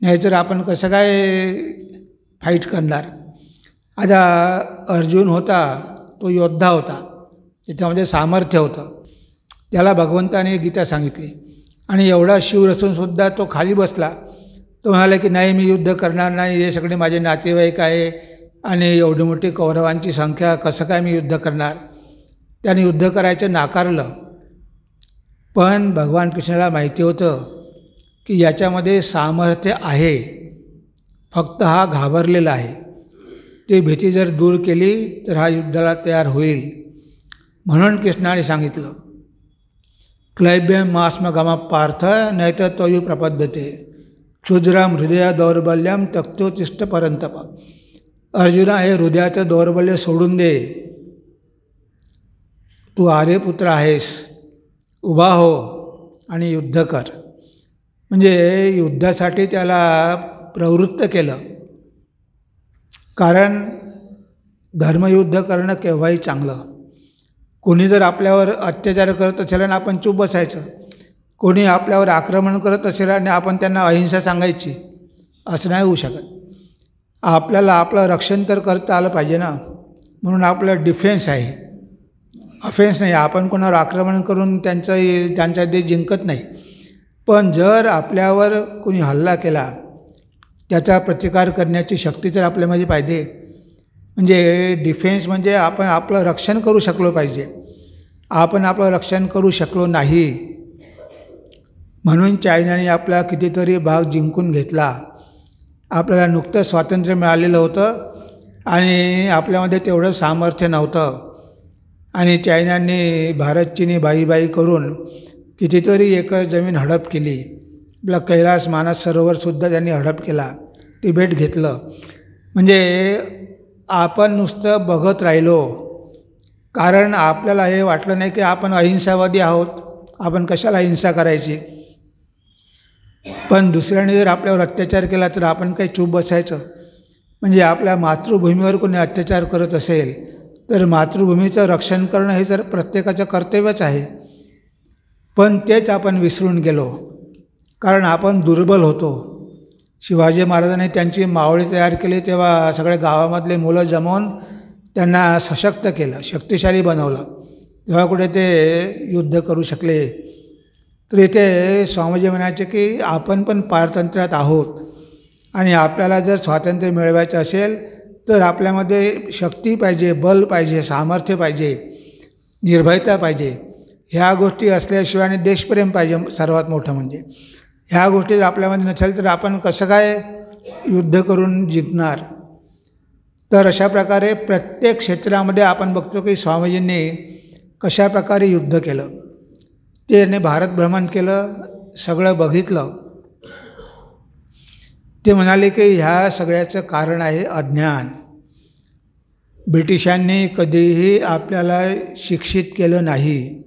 नाहीतर आपण कसं काय फाईट करणार? आता अर्जुन होता, तो योद्धा होता, त्याच्यामध्ये सामर्थ्य होतं. त्याला भगवंताने गीता सांगितली आणि एवढा शिव असूनसुद्धा तो खाली बसला. तो म्हणाला की नाही, मी युद्ध करणार नाही, हे सगळे माझे नातेवाईक आहे आणि एवढी मोठी कौरवांची संख्या, कसं काय मी युद्ध करणार? त्याने युद्ध करायचं नाकारलं. पण भगवान कृष्णाला माहिती होतं की याच्यामध्ये सामर्थ्य आहे, फक्त हा घाबरलेला आहे. ती भीती जर दूर केली तर हा युद्धाला तयार होईल. म्हणून कृष्णाने सांगितलं, क्लैब्यम मास्म गम पार्थ नैतर तोयू प्रपद्यते क्षुद्रम हृदय दौर्बल्यम तक्तोतिष्ठ परंतप. अर्जुना, हे हृदयाचं दौर्बल्य सोडून दे, तू आर्यपुत्र आहेस, उभा हो आणि युद्ध कर. म्हणजे युद्धासाठी त्याला प्रवृत्त केलं. कारण धर्मयुद्ध करणं केव्हाही चांगलं. कोणी जर आपल्यावर अत्याचार करत असेल आणि आपण चूप बसायचं, कोणी आपल्यावर आक्रमण करत असेल आणि आपण त्यांना अहिंसा सांगायची, असं नाही होऊ शकत. आपल्याला आपलं रक्षण तर करता आलं पाहिजे ना. म्हणून आपलं डिफेन्स आहे, अफेन्स नाही. आपण कोणावर आक्रमण करून त्यांचा देश जिंकत नाही. पण जर आपल्यावर कोणी हल्ला केला, त्याचा प्रतिकार करण्याची शक्ती तर आपल्यामध्ये पाहिजे. म्हणजे डिफेन्स म्हणजे आपण आपलं रक्षण करू शकलो पाहिजे. आपण आपलं रक्षण करू शकलो नाही, म्हणून चायनाने आपला कितीतरी भाग जिंकून घेतला. आपल्याला नुकतं स्वातंत्र्य मिळालेलं होतं आणि आपल्यामध्ये तेवढं सामर्थ्य नव्हतं आणि चायनाने भारत चीनी बाई करून कितीतरी एकर जमीन हडप केली आपला कैलास मानस सरोवरसुद्धा त्यांनी हडप केला, तिबेट घेतलं. म्हणजे आपण नुसतं बघत राहिलो, कारण आपल्याला हे वाटलं नाही की आपण अहिंसावादी आहोत, आपण कशाला हिंसा करायची. पण दुसऱ्याने जर आपल्यावर अत्याचार केला तर आपण काही चूप बसायचं. म्हणजे आपल्या मातृभूमीवर कोणी अत्याचार करत असेल तर मातृभूमीचं रक्षण करणं हे तर प्रत्येकाचं कर्तव्यच आहे. पण तेच आपण विसरून गेलो, कारण आपण दुर्बल होतो. शिवाजी महाराजांनी त्यांची मावळी तयार केली तेव्हा सगळ्या गावामधले मुलं जमवून त्यांना सशक्त केलं, शक्तिशाली बनवलं, तेव्हा कुठे ते युद्ध करू शकले. तर इथे स्वामीजी म्हणायचे की आपण पण पारतंत्र्यात आहोत आणि आपल्याला जर स्वातंत्र्य मिळवायचं असेल तर आपल्यामध्ये शक्ती पाहिजे, बल पाहिजे, सामर्थ्य पाहिजे, निर्भयता पाहिजे. ह्या गोष्टी असल्याशिवाय आणि देशप्रेम पाहिजे सर्वात मोठं म्हणजे. ह्या गोष्टी जर आपल्यामध्ये नसेल तर आपण कसं काय युद्ध करून जिंकणार. तर अशा प्रकारे प्रत्येक क्षेत्रामध्ये आपण बघतो की स्वामीजींनी कशाप्रकारे युद्ध केलं. त्याने भारत भ्रमण केलं, सगळं बघितलं. ते म्हणाले की ह्या सगळ्याचं कारण आहे अज्ञान. ब्रिटिशांनी कधीही आपल्याला शिक्षित केलं नाही.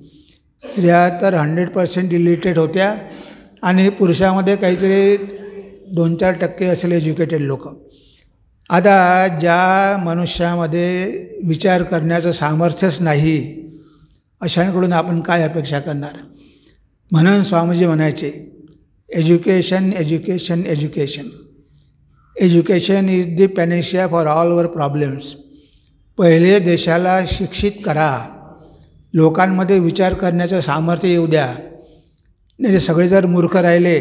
स्त्रिया तर 100% इलिटरेट होत्या आणि पुरुषामध्ये काहीतरी 2-4% असेल एज्युकेटेड लोक. आता ज्या मनुष्यामध्ये विचार करण्याचं सामर्थ्यच नाही अशांकडून आपण काय अपेक्षा करणार. म्हणून स्वामीजी म्हणायचे education education education. Education is the panacea for all our problems. पहिले देशाला शिक्षित करा, लोकांमध्ये विचार करण्याचं सामर्थ्य येऊ द्या. नाही सगळे जर मूर्ख राहिले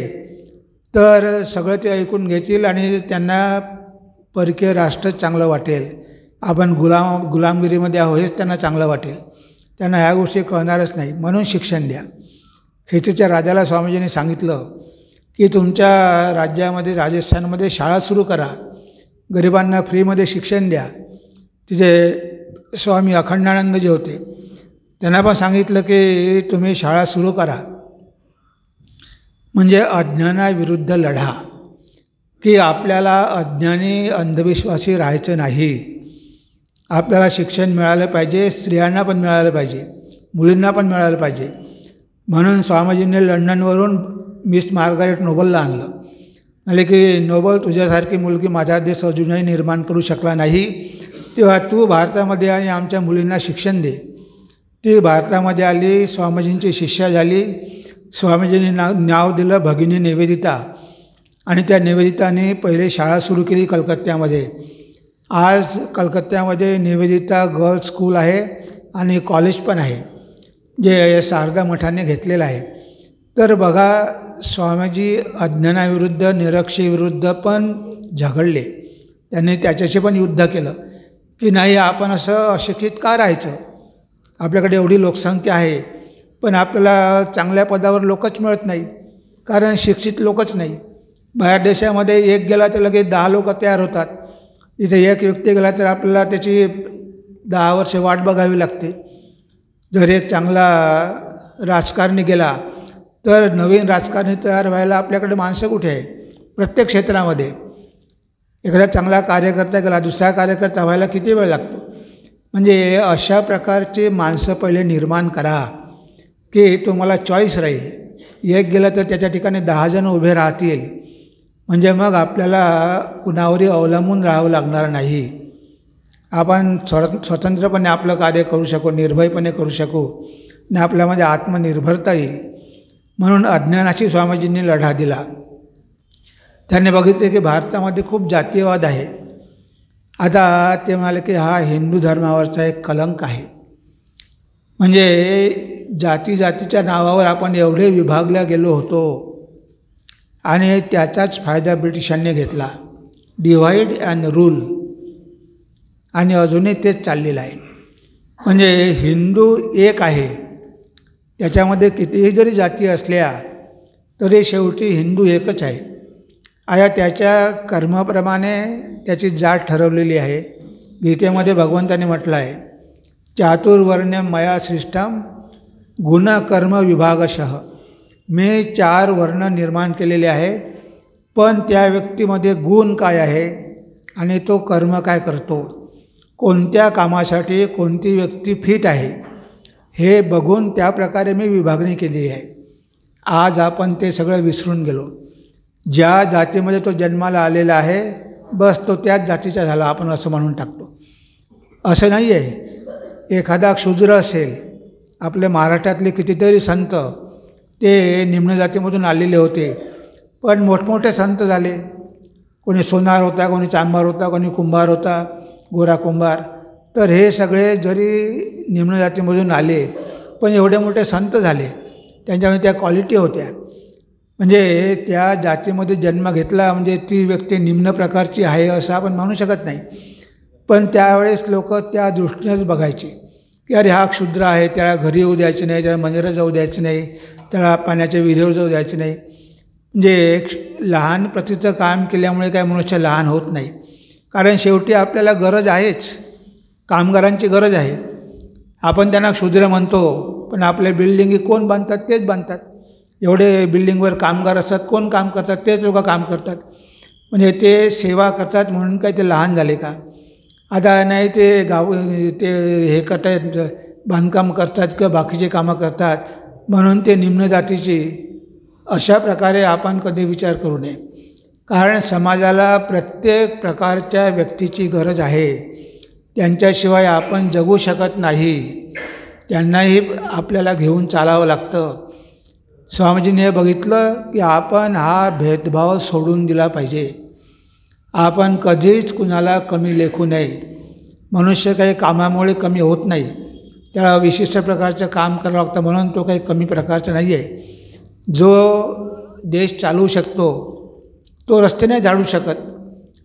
तर सगळं ते ऐकून घेतील आणि त्यांना परकीय राष्ट्रच चांगलं वाटेल, आपण गुलामगिरीमध्ये आहो हेच त्यांना चांगलं वाटेल. त्यांना ह्या गोष्टी कळणारच नाही. म्हणून शिक्षण द्या. खेचूच्या राजाला स्वामीजींनी सांगितलं की तुमच्या राज्यामध्ये राजस्थानमध्ये शाळा सुरू करा, गरिबांना फ्रीमध्ये शिक्षण द्या. तिथे स्वामी अखंडानंद जे होते त्यांना पण सांगितलं की तुम्ही शाळा सुरू करा. म्हणजे अज्ञानाविरुद्ध लढा, की आपल्याला अज्ञानी अंधविश्वासी राहायचं नाही. आपल्याला शिक्षण मिळालं पाहिजे, स्त्रियांना पण मिळालं पाहिजे, मुलींना पण मिळालं पाहिजे. म्हणून स्वामीजींनी लंडनवरून मिस मार्गारेट नोबलला आणलं. म्हणजे की नोबल, तुझ्यासारखी मुलगी माझा देश अजूनही निर्माण करू शकला नाही, तेव्हा तू भारतामध्ये आणि आमच्या मुलींना शिक्षण दे. ती भारतामध्ये आली, स्वामीजींची शिष्या झाली. स्वामीजींनी नाव दिलं भगिनी निवेदिता आणि त्या निवेदिताने पहिले शाळा सुरू केली कलकत्त्यामध्ये. आज कलकत्त्यामध्ये निवेदिता गर्ल्स स्कूल आहे आणि कॉलेज पण आहे जे शारदा मठाने घेतलेलं आहे. तर बघा स्वामीजी अज्ञानाविरुद्ध निरक्षेविरुद्ध पण झगडले. त्यांनी त्याच्याशी पण युद्ध केलं की नाही आपण असं अशिक्षित का राहायचं. आपल्याकडे एवढी लोकसंख्या आहे पण आपल्याला चांगल्या पदावर लोकच मिळत नाही, कारण शिक्षित लोकच नाही. बाहेर देशामध्ये एक गेला तर लगेच 10 लोक तयार होतात. इथे एक व्यक्ती गेला तर आपल्याला त्याची 10 वर्ष वाट बघावी लागते. जर एक चांगला राजकारणी गेला तर नवीन राजकारणी तयार व्हायला आपल्याकडे माणसं कुठे आहे. प्रत्येक क्षेत्रामध्ये एखादा चांगला कार्यकर्ता गेला, दुसरा कार्यकर्ता व्हायला किती वेळ लागतो. म्हणजे अशा प्रकारचे माणसं पहिले निर्माण करा की तुम्हाला चॉईस राहील. एक गेलं तर त्याच्या ठिकाणी 10 जण उभे राहतील. म्हणजे मग आपल्याला कुणावरही अवलंबून राहावं लागणार नाही. आपण स्वतंत्रपणे आपलं कार्य करू शकू, निर्भयपणे करू शकू आणि आपल्यामध्ये आत्मनिर्भरता येईल. म्हणून अज्ञानाशी स्वामीजींनी लढा दिला. त्यांनी बघितले की भारतामध्ये खूप जातीयवाद आहे. आता ते म्हणाले की हा हिंदू धर्मावरचा एक कलंक आहे. म्हणजे जातीच्या नावावर आपण एवढे विभागल्या गेलो होतो आणि त्याचाच फायदा ब्रिटिशांनी घेतला. Divide and rule. आणि अजूनही तेच चाललेलं आहे. म्हणजे हिंदू एक आहे, त्याच्यामध्ये कितीही जरी जाती असल्या तरी शेवटी हिंदू एकच आहे. आता त्याच्या कर्माप्रमाणे त्याची जात ठरवलेली आहे. गीतेमध्ये भगवंताने म्हटलं आहे चातुर्वर्ण्यम मया सृष्टम गुणकर्म विभागशः. मी 4 वर्ण निर्माण केलेले आहे, पण त्या व्यक्तीमध्ये गुण काय आहे आणि तो कर्म काय करतो, कोणत्या कामासाठी कोणती व्यक्ती फिट आहे हे बघून त्याप्रकारे मी विभागणी केलेली आहे. आज आपण ते सगळं विसरून गेलो. ज्या जातीमध्ये तो जन्माला आलेला आहे बस तो त्याच जातीचा झाला आपण असं म्हणून टाकतो. असं नाही आहे. एखादा क्षुद्र असेल, आपल्या महाराष्ट्रातले कितीतरी संत ते निम्न जातीमधून आलेले होते, पण मोठमोठे संत झाले. कोणी सोनार होता, कोणी चांभार होता, कोणी कुंभार होता, गोरा कुंभार. तर हे सगळे जरी निम्न जातीमधून आले पण एवढे मोठे संत झाले. त्यांच्यामध्ये त्या क्वालिटी होत्या. म्हणजे त्या जातीमध्ये जन्म घेतला म्हणजे ती व्यक्ती निम्न प्रकारची आहे असं आपण म्हणू शकत नाही. पण त्यावेळेस लोक त्या दृष्टीनेच बघायचे की अरे हा क्षुद्र आहे, त्याला घरी येऊ द्यायचं नाही, त्याला मंदिरात जाऊ द्यायचं नाही, त्याला पाण्याच्या विहिरीवर जाऊ द्यायचं नाही. म्हणजे लहान प्रतीचं काम केल्यामुळे काय मनुष्य लहान होत नाही. कारण शेवटी आपल्याला गरज आहेच, कामगारांची गरज आहे. आपण त्यांना क्षुद्र म्हणतो, पण आपल्या बिल्डिंगी कोण बांधतात? तेच बांधतात. एवढे बिल्डिंगवर कामगार असतात, कोण काम करतात? तेच लोक काम करतात. म्हणजे ते सेवा करतात म्हणून काय ते लहान झाले का? आता नाही ते ते हे करतात, बांधकाम करतात किंवा बाकीचे कामं करतात म्हणून ते निम्न जातीची. अशा प्रकारे आपण कधी विचार करू नये. कारण समाजाला प्रत्येक प्रकारच्या व्यक्तीची गरज आहे. त्यांच्याशिवाय आपण जगू शकत नाही. त्यांनाही आपल्याला घेऊन चालावं लागतं. स्वामीजींनी हे बघितलं की आपण हा भेदभाव सोडून दिला पाहिजे. आपण कधीच कुणाला कमी लेखू नये. मनुष्य काही कामामुळे कमी होत नाही, त्याला विशिष्ट प्रकारचं काम करावं लागतं म्हणून तो काही कमी प्रकारचा नाही आहे. जो देश चालवू शकतो तो रस्ते नाही झाडू शकत,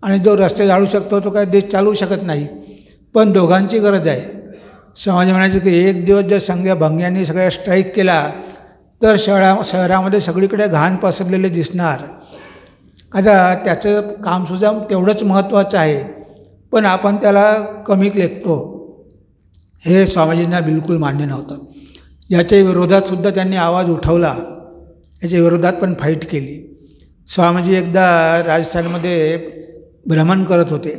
आणि जो रस्ते झाडू शकतो तो काही देश चालवू शकत नाही. पण दोघांची गरज आहे. समाज म्हणायचं की एक दिवस जर संघ्या भंग्यांनी सगळ्या स्ट्राईक केला तर शहरामध्ये सगळीकडे घाण पसरलेले दिसणार. आता त्याचं कामसुद्धा तेवढंच महत्त्वाचं आहे, पण आपण त्याला कमी लेखतो. हे स्वामीजींना बिलकुल मान्य नव्हतं. याच्या विरोधातसुद्धा त्यांनी आवाज उठवला, याच्या विरोधात पण फाईट केली. स्वामीजी एकदा राजस्थानमध्ये भ्रमण करत होते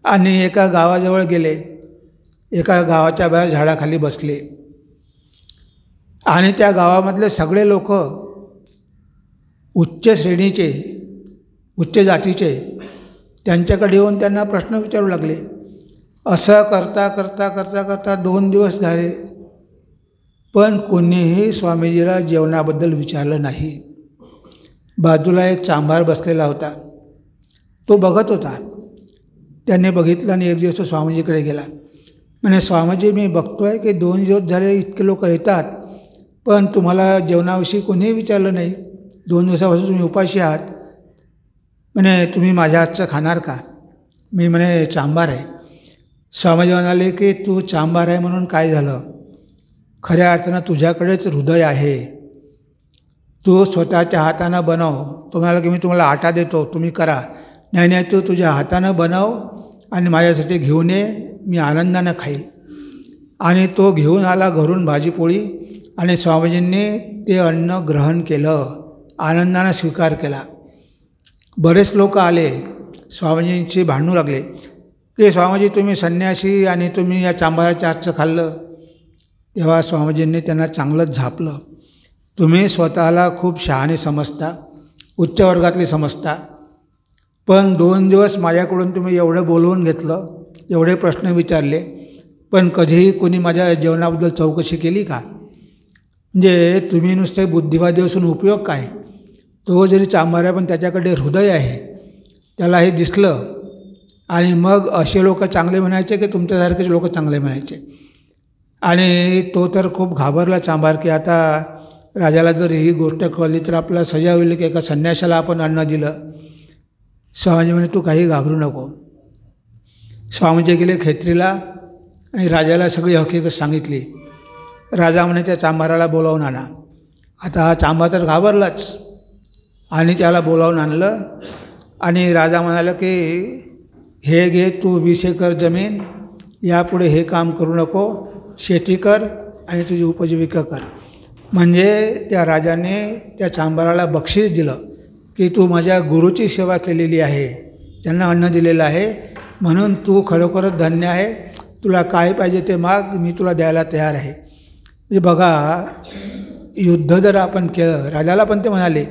आणि एका गावाजवळ गेले. एका गावाच्या बाहेर झाडाखाली बसले आणि त्या गावामधले सगळे लोक उच्च श्रेणीचे, उच्च जातीचे त्यांच्याकडे येऊन त्यांना प्रश्न विचारू लागले. असं करता करता करता करता 2 दिवस झाले, पण कोणीही स्वामीजीला जेवणाबद्दल विचारलं नाही. बाजूला एक चांभार बसलेला होता, तो बघत होता. त्याने बघितलं आणि एक दिवस स्वामीजीकडे गेला. म्हणे स्वामीजी, मी बघतो आहे की 2 दिवस झाले इतके लोक येतात, पण तुम्हाला जेवणाविषयी कोणीही विचारलं नाही. 2 दिवसापासून तुम्ही उपाशी आहात. म्हणे तुम्ही माझ्या हातचं खाणार का? मी म्हणे चांभार आहे. स्वामीजी म्हणाले की तू चांभार आहे म्हणून काय झालं? खऱ्या अर्थानं तुझ्याकडेच हृदय आहे. तू स्वतःच्या हातानं बनव. तुम्हाला की मी तुम्हाला आटा देतो, तुम्ही करा. नाही नाही, तू तुझ्या हातानं बनव आणि माझ्यासाठी घेऊन ये, मी आनंदानं खाईल. आणि तो घेऊन आला घरून भाजीपोळी, आणि स्वामीजींनी ते अन्न ग्रहण केलं, आनंदानं स्वीकार केला. बरेच लोक आले, स्वामीजींशी भांडू लागले की स्वामीजी तुम्ही संन्यासी आणि तुम्ही या चांभाराच्या हातचं खाल्लं. तेव्हा स्वामीजींनी त्यांना चांगलंच झापलं. तुम्ही स्वतःला खूप शहाणे समजता, उच्च वर्गातले समजता, पण 2 दिवस माझ्याकडून तुम्ही एवढं बोलवून घेतलं, एवढे प्रश्न विचारले, पण कधीही कोणी माझ्या जेवणाबद्दल चौकशी केली का? म्हणजे तुम्ही नुसते बुद्धिवादी असून उपयोग काय? तो जरी चांभार आहे पण त्याच्याकडे हृदय आहे, त्याला हे दिसलं. आणि मग असे लोक चांगले म्हणायचे की तुमच्यासारखेच लोक चांगले म्हणायचे. आणि तो तर खूप घाबरला चांभार की आता राजाला जर ही गोष्ट कळली तर आपल्याला सजा होईल की एका संन्याशाला आपण अन्न दिलं. स्वामीजी म्हणे तू काही घाबरू नको. स्वामीजी गेले खेत्रीला आणि राजाला सगळी हकीकत सांगितली. राजा म्हणे त्या चांभाराला बोलावून आणा. आता हा चांभार तर घाबरलाच आणि त्याला बोलावून आणलं. आणि राजा म्हणाला की हे घे तू 20 एकर जमीन, यापुढे हे काम करू नको, शेती कर आणि तुझी उपजीविका कर. म्हणजे त्या राजाने त्या चांभाराला बक्षीस दिलं की तू माझ्या गुरुची सेवा केलेली आहे, त्यांना अन्न दिलेलं आहे, म्हणून तू खरोखरच धन्य आहे, तुला काय पाहिजे ते माग, मी तुला द्यायला तयार आहे. म्हणजे बघा, युद्ध जर आपण केलं, राजाला पण ते म्हणाले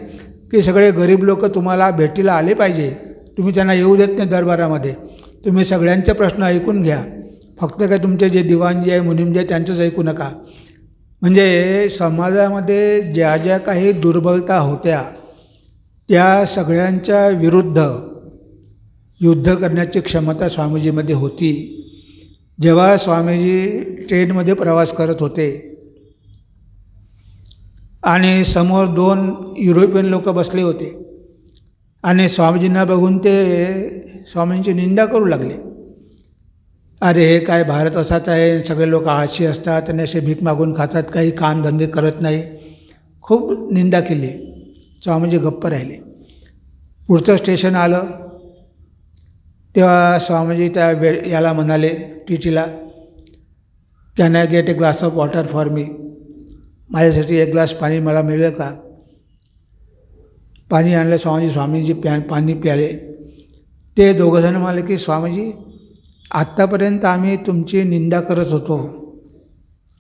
की सगळे गरीब लोक तुम्हाला भेटीला आले पाहिजे, तुम्ही त्यांना येऊ देत नाही दरबारामध्ये, तुम्ही सगळ्यांचे प्रश्न ऐकून घ्या, फक्त काय तुमचे जे दिवाणजी आहे, मुनीमजी आहे त्यांचंच ऐकू नका. म्हणजे समाजामध्ये ज्या ज्या काही दुर्बलता होत्या त्या सगळ्यांच्या विरुद्ध युद्ध करण्याची क्षमता स्वामीजीमध्ये होती. जेव्हा स्वामीजी ट्रेनमध्ये प्रवास करत होते आणि समोर 2 युरोपियन लोक बसले होते आणि स्वामीजींना बघून ते स्वामींची निंदा करू लागले. अरे हे काय भारत असाच आहे, सगळे लोक आळशी असतात आणि असे भीक मागून खातात, काही कामधंदे करत नाही, खूप निंदा केली. स्वामीजी गप्प राहिले. पुढचं स्टेशन आलं तेव्हा स्वामीजी त्या याला म्हणाले, टीटीला, can I get a glass of water for me, माझ्यासाठी एक ग्लास पाणी मला मिळेल का? पाणी आणलं स्वामीजी पाणी प्याले. ते दोघंजण म्हणाले की स्वामीजी, आत्तापर्यंत आम्ही तुमची निंदा करत होतो,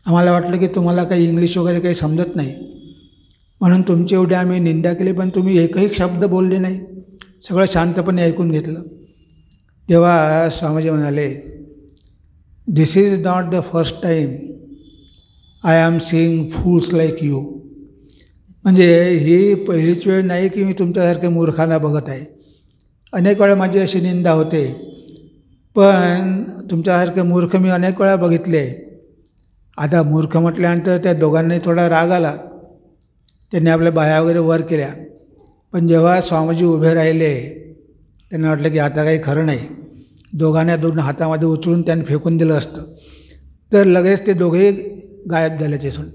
आम्हाला वाटलं की तुम्हाला काही इंग्लिश वगैरे काही समजत नाही म्हणून तुमची एवढी आम्ही निंदा केली, पण तुम्ही एकही शब्द बोलले नाही, सगळं शांतपणे ऐकून घेतलं. तेव्हा स्वामीजी म्हणाले, this is not the first time I am seeing fools like you. म्हणजे ही पहिलीच वेळ नाही की मी तुमच्यासारखे मूर्खांना बघत आहे. अनेक वेळा माझी अशी निंदा होते, पण तुमच्यासारखे मूर्ख मी अनेक वेळा बघितले. आता मूर्ख म्हटल्यानंतर त्या दोघांनाही थोडा राग आला, त्यांनी आपल्या बाया वगैरे वर केल्या. पण जेव्हा स्वामीजी उभे राहिले त्यांना वाटलं की आता काही खरं नाही, दोघांना 2 हातामध्ये उचलून त्यांनी फेकून दिलं असतं तर लगेच ते दोघेही गायब झाले तेसून.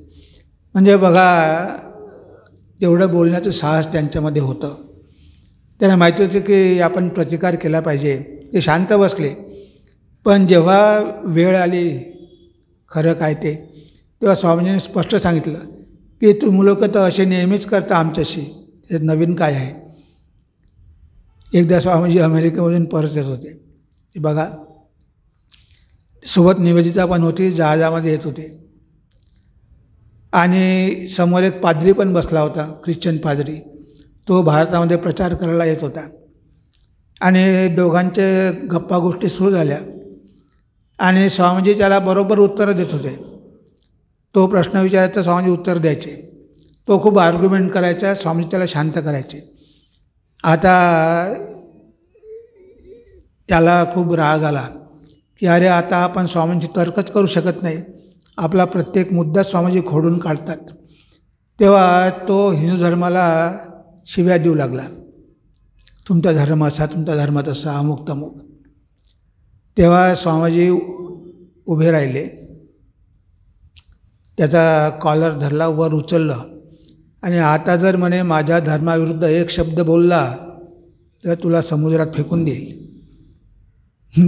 म्हणजे बघा, तेवढं बोलण्याचं साहस त्यांच्यामध्ये होतं. त्यांना माहिती होतं की आपण प्रतिकार केला पाहिजे. ते शांत बसले, पण जेव्हा वेळ आली खरं काय ते, तेव्हा स्वामीजींनी स्पष्ट सांगितलं की तुम्ही लोक तर असे नेहमीच करता आमच्याशी, हे नवीन काय आहे. एकदा स्वामीजी अमेरिकेमधून परत येत होते, ते बघा, सोबत निवेदिता पण होती, जहाजामध्ये येत होते आणि समोर एक पाद्री पण बसला होता, ख्रिश्चन पाद्री. तो भारतामध्ये प्रचार करायला येत होता आणि दोघांचे गप्पा गोष्टी सुरू झाल्या आणि स्वामीजी त्याला बरोबर उत्तरं देत होते. तो प्रश्न विचारायचा, स्वामीजी उत्तर द्यायचे. तो खूप आर्ग्युमेंट करायचा, स्वामीजी त्याला शांत करायचे. आता त्याला खूप राग आला की अरे आता आपण स्वामींची तर्कच करू शकत नाही, आपला प्रत्येक मुद्दा स्वामीजी खोडून काढतात. तेव्हा तो हिंदू धर्माला शिव्या देऊ लागला, तुमचा धर्म असा, तुमचा धर्म तसा, अमुक तमुक. तेव्हा स्वामीजी उभे राहिले, त्याचा कॉलर धरला, वर उचललं आणि आता जर म्हणे माझ्या धर्माविरुद्ध एक शब्द बोलला तर तुला समुद्रात फेकून देईल.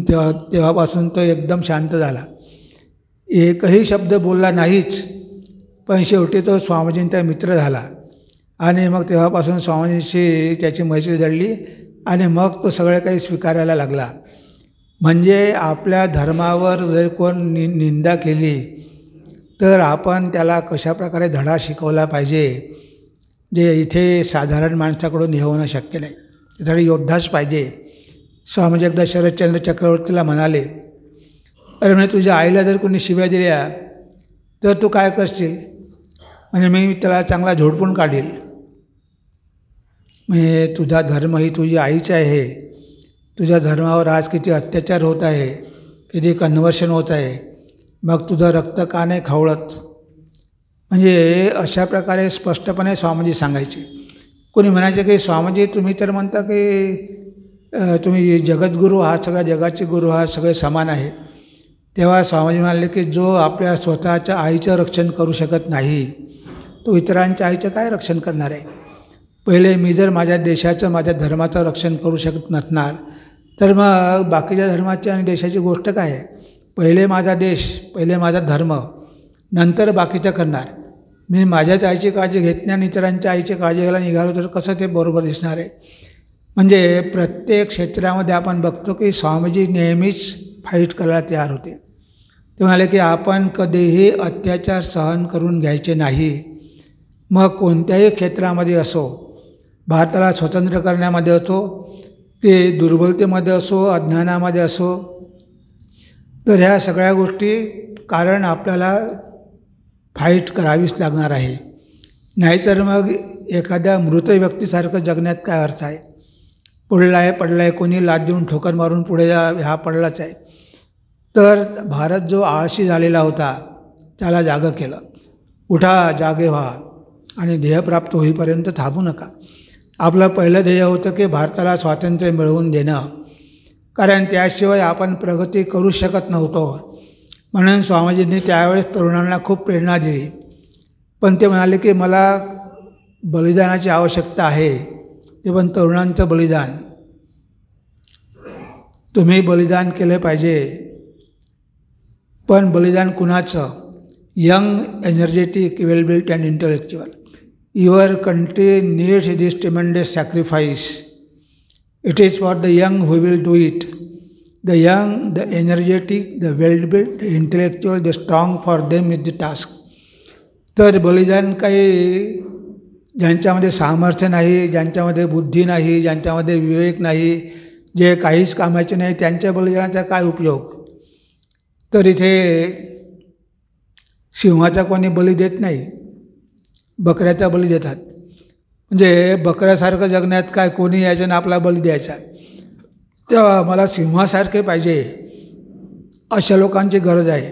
तेव्हापासून तो एकदम शांत झाला, एकही शब्द बोलला नाहीच. पण शेवटी तो स्वामीजींचा मित्र झाला आणि मग तेव्हापासून स्वामीजींशी त्याची मैत्री जडली आणि मग तो सगळं काही स्वीकारायला लागला. म्हणजे आपल्या धर्मावर जर कोण निंदा केली तर आपण त्याला कशाप्रकारे धडा शिकवला पाहिजे, जे इथे साधारण माणसाकडून हे होणं शक्य नाही. त्यासाठी योद्धाच पाहिजे. स्वामीजी एकदा शरदचंद्र चक्रवर्तीला म्हणाले, अरे म्हणजे तुझ्या आईला जर कोणी शिव्या दिल्या तर तू काय करशील? म्हणजे मी त्याला चांगला झोडपून काढील. म्हणजे तुझा धर्म ही तुझी आईच आहे, तुझ्या धर्मावर आज किती अत्याचार होत आहे, किती कन्व्हर्शन होत आहे, मग तुझं रक्त का नाही खवळत? म्हणजे अशा प्रकारे स्पष्टपणे स्वामीजी सांगायचे. कोणी म्हणायचे की स्वामीजी तुम्ही तर म्हणता की तुम्ही जगद्गुरू आहात, सगळ्या जगाचे गुरु आहात, सगळे समान आहे. तेव्हा स्वामीजी म्हणाले की जो आपल्या स्वतःच्या आईचं रक्षण करू शकत नाही तो इतरांच्या आईचं काय रक्षण करणार आहे? पहिले मी जर माझ्या देशाचं, माझ्या धर्माचं रक्षण करू शकत नसणार तर मग बाकीच्या धर्माची आणि देशाची गोष्ट काय आहे? पहिले माझा देश, पहिले माझा धर्म, नंतर बाकीचं करणार. मी माझ्याच आईची काळजी घेत नाही आणि इतरांच्या आईची काळजी घ्यायला निघालो तर कसं ते बरोबर दिसणार आहे. म्हणजे प्रत्येक क्षेत्रामध्ये आपण बघतो की स्वामीजी नेहमीच फाईट करायला तयार होते. ते म्हणाले की आपण कधीही अत्याचार सहन करून घ्यायचे नाही. मग कोणत्याही क्षेत्रामध्ये असो, भारताला स्वतंत्र करण्यामध्ये असो की दुर्बलतेमध्ये असो, अज्ञानामध्ये असो, तर ह्या सगळ्या गोष्टी कारण आपल्याला फाईट करावीच लागणार आहे. नाहीतर मग एखाद्या मृत व्यक्तीसारखं जगण्यात काय अर्थ आहे. पडला आहे कोणी लाद देऊन ठोकर मारून पुढे जा, हा पडलाच आहे. तर भारत जो आळशी झालेला होता त्याला जागं केलं. उठा, जागे व्हा आणि ध्येयप्राप्त होईपर्यंत थांबू नका. आपलं पहिलं ध्येय होतं की भारताला स्वातंत्र्य मिळवून देणं, कारण त्याशिवाय आपण प्रगती करू शकत नव्हतो. म्हणून स्वामीजींनी त्यावेळेस तरुणांना खूप प्रेरणा दिली. पण ते म्हणाले की मला बलिदानाची आवश्यकता आहे. ते पण तरुणांचं बलिदान. तुम्ही बलिदान केलं पाहिजे, पण बलिदान कुणाचं? Young, energetic, well built and intellectual. Your country needs this tremendous sacrifice. It is for the young who will do it. The young, the energetic, the well built, the intellectual, the strong, for them is the task. तर बलिदान काही ज्यांच्यामध्ये सामर्थ्य नाही, ज्यांच्यामध्ये बुद्धी नाही, ज्यांच्यामध्ये विवेक नाही, जे काहीच कामाचे नाही, त्यांच्या बलिदानाचा काय उपयोग. तर इथे सिंहाचा कोणी बली देत नाही, बकऱ्याचा बली देतात. म्हणजे बकऱ्यासारखं जगण्यात काय कोणी यायचं ना आपला बली द्यायचा. तेव्हा मला सिंहासारखे पाहिजे अशा लोकांची गरज आहे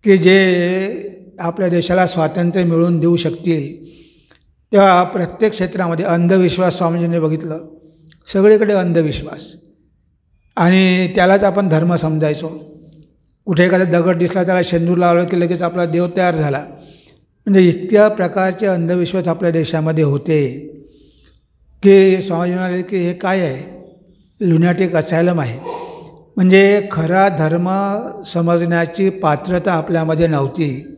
की जे आपल्या देशाला स्वातंत्र्य मिळवून देऊ शकतील. तेव्हा प्रत्येक क्षेत्रामध्ये अंधविश्वास स्वामीजींनी बघितलं. सगळीकडे अंधविश्वास आणि त्यालाच आपण धर्म समजायचो. कुठे एखादा दगड दिसला त्याला शेंदूर लावलं की लगेच आपला देव तयार झाला. म्हणजे इतक्या प्रकारचे अंधविश्वास आपल्या देशामध्ये होते की स्वामी म्हणाले की हे काय आहे, लुनॅटिक असायलम आहे. म्हणजे खरा धर्म समजण्याची पात्रता आपल्यामध्ये नव्हती.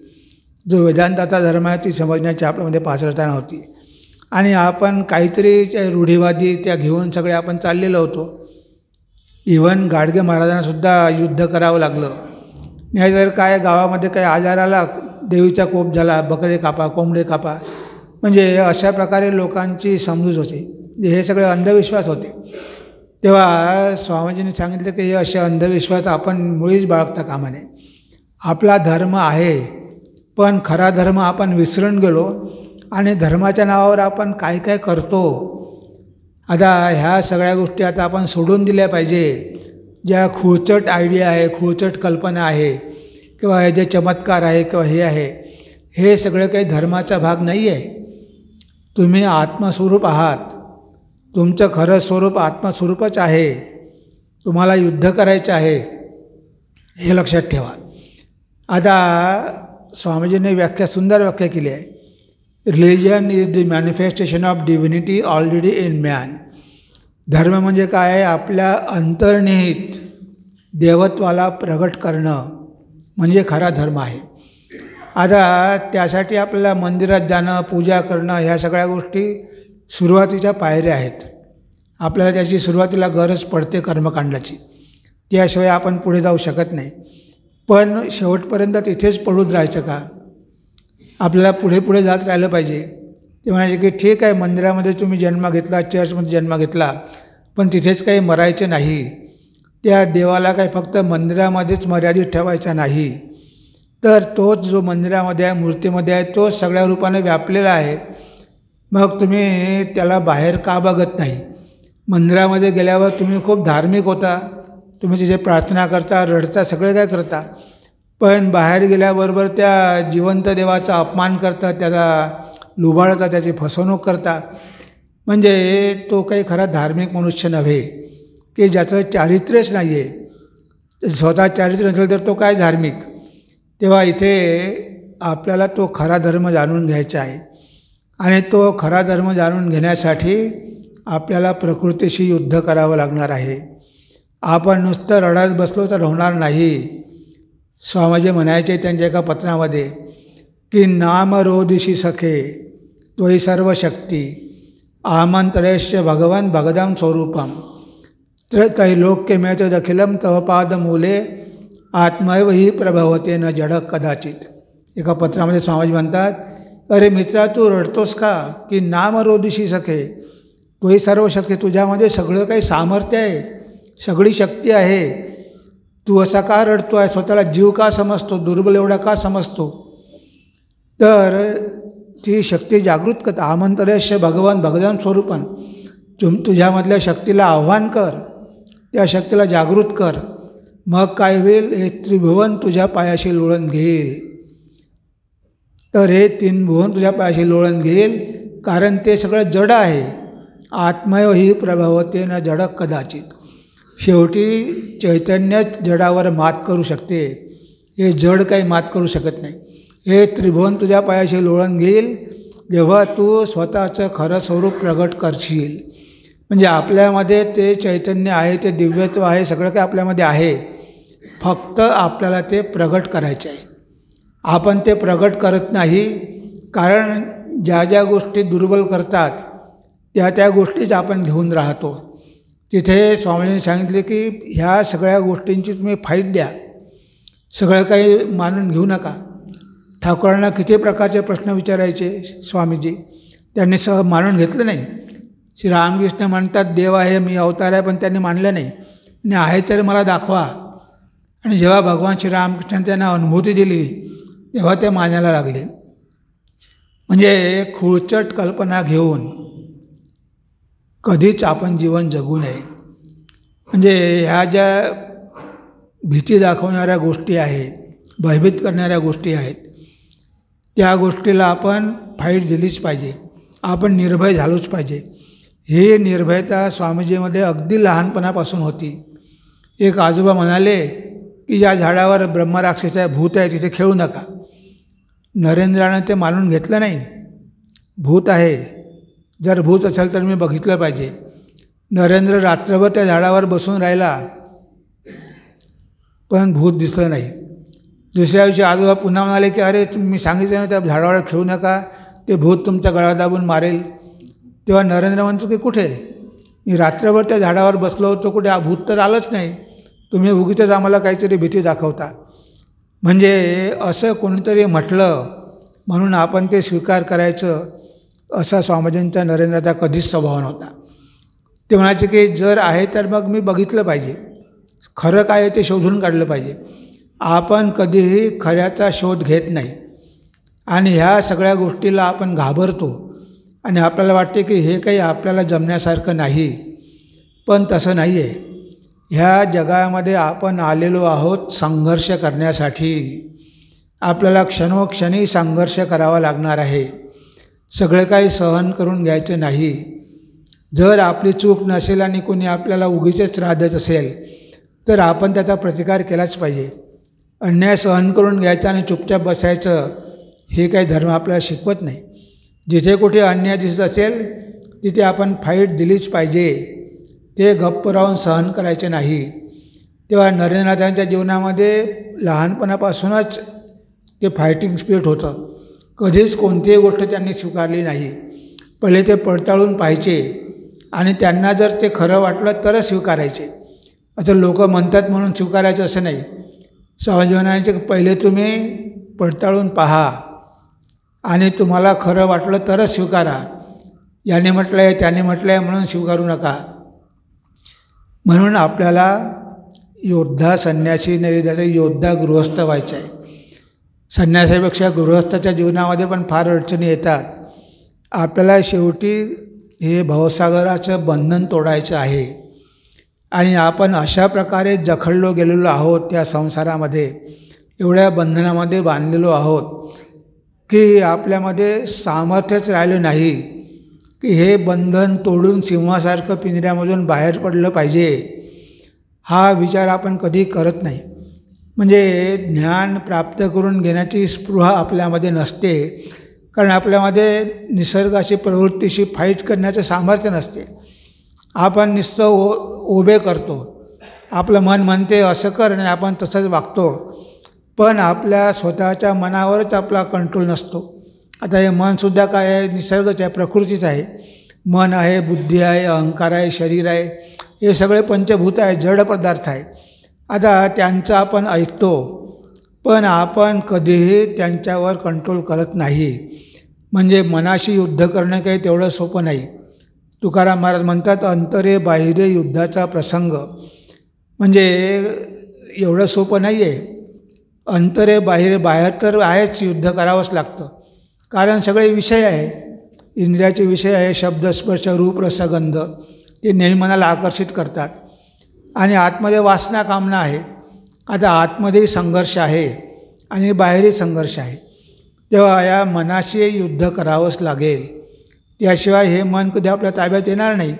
जो वेदांताचा धर्म आहे ती समजण्याची आपल्यामध्ये पात्रता नव्हती आणि आपण काहीतरी रूढीवादी त्या घेऊन सगळे आपण चाललेलो होतो. इव्हन गाडगे महाराजांनासुद्धा युद्ध करावं लागलं. नाहीतर काय गावामध्ये काही आजार आला, देवीचा कोप झाला, बकरे कापा, कोंबडे कापा. म्हणजे अशा प्रकारे लोकांची समजूत होती. हे सगळे अंधविश्वास होते. तेव्हा स्वामीजींनी सांगितलं की हे असे अंधविश्वास आपण मुळीच बाळगता कामा नये. आपला धर्म आहे, पण खरा धर्म आपण विसरून गेलो आणि धर्माच्या नावावर आपण काय काय करतो. आता ह्या सगळ्या गोष्टी आता आपण सोडून दिल्या पाहिजे. ज्या खूळचट आयडिया आहे, खूळचट कल्पना आहे किंवा हे जे चमत्कार आहे किंवा हे आहे, हे सगळं काही धर्माचा भाग नाही आहे. तुम्ही आत्मस्वरूप आहात. तुमचं खरं स्वरूप आत्मस्वरूपच आहे. तुम्हाला युद्ध करायचं आहे हे लक्षात ठेवा. आता स्वामीजींनी सुंदर व्याख्या केली आहे. Religion is the manifestation of divinity already in man. धर्म म्हणजे काय आहे? आपल्या अंतर्निहित देवत्वाला प्रगट करणं म्हणजे खरा धर्म आहे. आता त्यासाठी आपल्याला मंदिरात जाणं, पूजा करणं, ह्या सगळ्या गोष्टी सुरुवातीच्या पायऱ्या आहेत. आपल्याला त्याची सुरुवातीला गरज पडते कर्मकांडाची. त्याशिवाय आपण पुढे जाऊ शकत नाही. पण शेवटपर्यंत तिथेच पडून राहायचं का? आपल्याला पुढे पुढे जात राहिलं पाहिजे. ते म्हणायचे की ठीक आहे, मंदिरामध्ये तुम्ही जन्म घेतला, चर्चमध्ये जन्म घेतला, पण तिथेच काही मरायचं नाही. त्या देवाला काही फक्त मंदिरामध्येच मर्यादित ठेवायचा नाही. तर तोच जो मंदिरामध्ये आहे, मूर्तीमध्ये आहे, तोच सगळ्या रूपाने व्यापलेला आहे. मग तुम्ही त्याला बाहेर का बघत नाही? मंदिरामध्ये गेल्यावर तुम्ही खूप धार्मिक होता, तुम्ही तिथे प्रार्थना करता, रडता, सगळे काय करता, पण बाहेर गेल्याबरोबर त्या जिवंत देवाचा अपमान करता, त्याला लुबाडता, त्याची फसवणूक करता. म्हणजे तो काही खरा धार्मिक मनुष्य नव्हे, की ज्याचं चारित्र्यच नाही आहे. स्वतः चारित्र्य नसेल तर तो काय धार्मिक? तेव्हा इथे आपल्याला तो खरा धर्म जाणून घ्यायचा आहे आणि तो खरा धर्म जाणून घेण्यासाठी आपल्याला प्रकृतीशी युद्ध करावं लागणार आहे. आपण नुसतं रडत बसलो तर होणार नाही. स्वामीजी म्हणायचे त्यांच्या एका पत्रामध्ये की नाम रोदिशी सखे त्वयि सर्व शक्ती आमंत्रेश्य भगवन भगदम स्वरूपम त्रैलोक्यमेत दखिलम तव पादमूले आत्मैव ही प्रभवते न जड कदाचित. एका पत्रामध्ये स्वामीजी म्हणतात, अरे मित्रा, तू रडतोस का? की नाम रोदिशी सखे तोही सर्व शक्ती, तुझ्यामध्ये सगळं काही सामर्थ्य आहे, सगळी शक्ती आहे. तू असा का रडतो आहे? स्वतःला जीव का समजतो? दुर्बल एवढा का समजतो? तर ती शक्ती जागृत कर. आमंत्रेश्य भगवान भगवान स्वरूपन, तुझ्यामधल्या शक्तीला आव्हान कर, त्या शक्तीला जागृत कर. मग काय होईल? हे त्रिभुवन तुझ्या पायाशी लोळण घेईल. तर हे तीन भुवन तुझ्या पायाशी लोळण घेईल, कारण ते सगळं जड आहे. आत्मैव ही प्रभवते न जड कदाचित. शेवटी चैतन्य जडावर मात करू शकते, हे जड काही मात करू शकत नाही. हे त्रिभुवन तुझ्या पायाशी लोळण घेईल जेव्हा तू स्वतःचं खरं स्वरूप प्रगट करशील. म्हणजे आपल्यामध्ये ते चैतन्य आहे, ते दिव्यत्व आहे, सगळं काही आपल्यामध्ये आहे. फक्त आपल्याला ते प्रगट करायचे आहे. आपण ते प्रगट करत नाही, कारण ज्या ज्या गोष्टी दुर्बल करतात त्या गोष्टीच आपण घेऊन राहतो. तिथे स्वामींनी सांगितले की ह्या सगळ्या गोष्टींची तुम्ही फाईट द्या, सगळं काही मानून घेऊ नका. ठाकूरांना किती प्रकारचे प्रश्न विचारायचे स्वामीजी, त्यांनी मानून घेतलं नाही. श्री रामकृष्ण म्हणतात, देव आहे, मी अवतार आहे, पण त्यांनी मानलं नाही. आणि आहे तर मला दाखवा. आणि जेव्हा भगवान श्री रामकृष्णाने त्यांना अनुभूती दिली तेव्हा ते मानायला लागले. म्हणजे खुळचट कल्पना घेऊन कधीच आपण जीवन जगू नये. म्हणजे ह्या ज्या भीती दाखवणाऱ्या गोष्टी आहेत, भयभीत करणाऱ्या गोष्टी आहेत, त्या गोष्टीला आपण फाईट दिलीच पाहिजे. आपण निर्भय झालोच पाहिजे. ही निर्भयता स्वामीजीमध्ये अगदी लहानपणापासून होती. एक आजोबा म्हणाले की या झाडावर ब्रह्मराक्षस आहे, भूत आहे, तिथे खेळू नका. नरेंद्रानं ते मानून घेतलं नाही. भूत आहे, जर भूत असेल तर मी बघितलं पाहिजे. नरेंद्र रात्रभर त्या झाडावर बसून राहिला, पण भूत दिसलं नाही. दुसऱ्या दिवशी आजोबा पुन्हा म्हणाले की अरे मी सांगितलं ना त्या झाडावर खेळू नका, ते भूत तुमचा गळा दाबून मारेल. तेव्हा नरेंद्र म्हणतो की कुठे? मी रात्रभर त्या झाडावर बसलो होतो, कुठे? भूत तर आलंच नाही. तुम्ही उगीचच आम्हाला काहीतरी भीती दाखवता. म्हणजे असं कोणीतरी म्हटलं म्हणून आपण ते स्वीकार करायचं, असा स्वामीजींचा नरेंद्राचा कधीच स्वभाव नव्हता. ते म्हणायचे की जर आहे तर मग मी बघितलं पाहिजे, खरं काय आहे ते शोधून काढलं पाहिजे. आपण कधीही खऱ्याचा शोध घेत नाही आणि ह्या सगळ्या गोष्टीला आपण घाबरतो आणि आपल्याला वाटते की हे काही आपल्याला जमण्यासारखं नाही. पण तसं नाही आहे. ह्या जगामध्ये आपण आलेलो आहोत संघर्ष करण्यासाठी. आपल्याला क्षणोक्षणी संघर्ष करावा लागणार आहे. सगळं काही सहन करून घ्यायचं नाही. जर आपली चूक नसेल आणि कोणी आपल्याला उगीचच त्रास देत असेल तर आपण त्याचा प्रतिकार केलाच पाहिजे. अन्याय सहन करून घ्यायचा आणि चुपचाप बसायचं हे काही धर्म आपल्याला शिकवत नाही. जिथे कुठे अन्याय दिसत असेल तिथे आपण फाईट दिलीच पाहिजे. ते गप्प राहून सहन करायचे नाही. तेव्हा नरेंद्रनाथांच्या जीवनामध्ये लहानपणापासूनच ते फायटिंग स्पिरिट होतं. कधीच कोणतीही गोष्ट त्यांनी स्वीकारली नाही. पहिले ते पडताळून पाहायचे आणि त्यांना जर ते खरं वाटलं तरच स्वीकारायचे. असं लोक म्हणतात म्हणून स्वीकारायचं असं नाही. स्वामीजी म्हणायचे पहिले तुम्ही पडताळून पहा आणि तुम्हाला खरं वाटलं तरच स्वीकारा. याने म्हटलं आहे त्याने म्हटलं आहे म्हणून स्वीकारू नका. म्हणून आपल्याला योद्धा संन्यासी नाही, त्याचा योद्धा गृहस्थ व्हायचा आहे. संन्यासापेक्षा गृहस्थाच्या जीवनामध्ये पण फार अडचणी येतात. आपल्याला शेवटी हे भवसागराचं बंधन तोडायचं आहे आणि आपण अशा प्रकारे जखडलो गेलेलो आहोत त्या संसारामध्ये, एवढ्या बंधनामध्ये बांधलेलो आहोत की आपल्यामध्ये सामर्थ्यच राहिलं नाही की हे बंधन तोडून सिंहासारखं पिंजऱ्यामधून बाहेर पडलं पाहिजे. हा विचार आपण कधी करत नाही. म्हणजे ज्ञान प्राप्त करून घेण्याची स्पृहा आपल्यामध्ये नसते, कारण आपल्यामध्ये निसर्गाची प्रवृत्तीशी फाईट करण्याचं सामर्थ्य नसते. आपण नुसतं ओबे करतो. आपलं मन म्हणते असं कर आणि आपण तसंच वागतो. पण आपल्या स्वतःच्या मनावरच आपला कंट्रोल नसतो. आता हे मनसुद्धा काय आहे, निसर्गच आहे, प्रकृतीच आहे. मन आहे, बुद्धी आहे, अहंकार आहे, शरीर आहे, हे सगळे पंचभूत आहे, जड पदार्थ आहे. आता त्यांचं आपण ऐकतो, पण आपण कधीही त्यांच्यावर कंट्रोल करत नाही. म्हणजे मनाशी युद्ध करणं काही तेवढं सोपं नाही. तुकाराम महाराज म्हणतात, अंतरे बाहिरे युद्धाचा प्रसंग. म्हणजे एवढं सोपं नाही आहे. अंतरे बाहेर, बाहेर तर आहेच, युद्ध करावंच लागतं. कारण सगळे विषय आहे, इंद्रियाचे विषय आहे, शब्द, स्पर्श, रूप, रसगंध, ते नेहमी मनाला आकर्षित करतात. आणि आतमध्ये वासना, कामना आहे. आता आतमध्येही संघर्ष आहे आणि बाहेरही संघर्ष आहे. तेव्हा या मनाशी युद्ध करावंच लागेल. त्याशिवाय हे मन कधी आपल्या ताब्यात येणार नाही.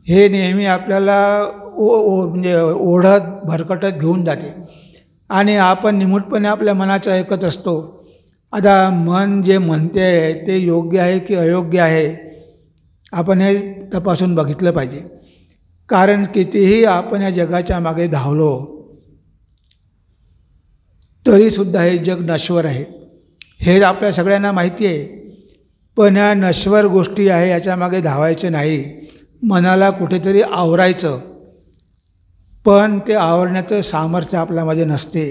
हे नेहमी आपल्याला म्हणजे ओढत भरकटत घेऊन जाते आणि आपण निमूटपणे आपल्या मनाचं ऐकत असतो. आता मन जे म्हणते आहे ते योग्य आहे की अयोग्य आहे, आपण हे तपासून बघितलं पाहिजे. कारण कितीही आपण या जगाच्या मागे धावलो तरीसुद्धा हे जग नश्वर आहे, हे आपल्या सगळ्यांना माहिती आहे. पण या नश्वर गोष्टी आहे याच्यामागे धावायचं नाही, मनाला कुठेतरी आवरायचं. पण ते आवरण्याचं सामर्थ्य आपल्यामध्ये नसते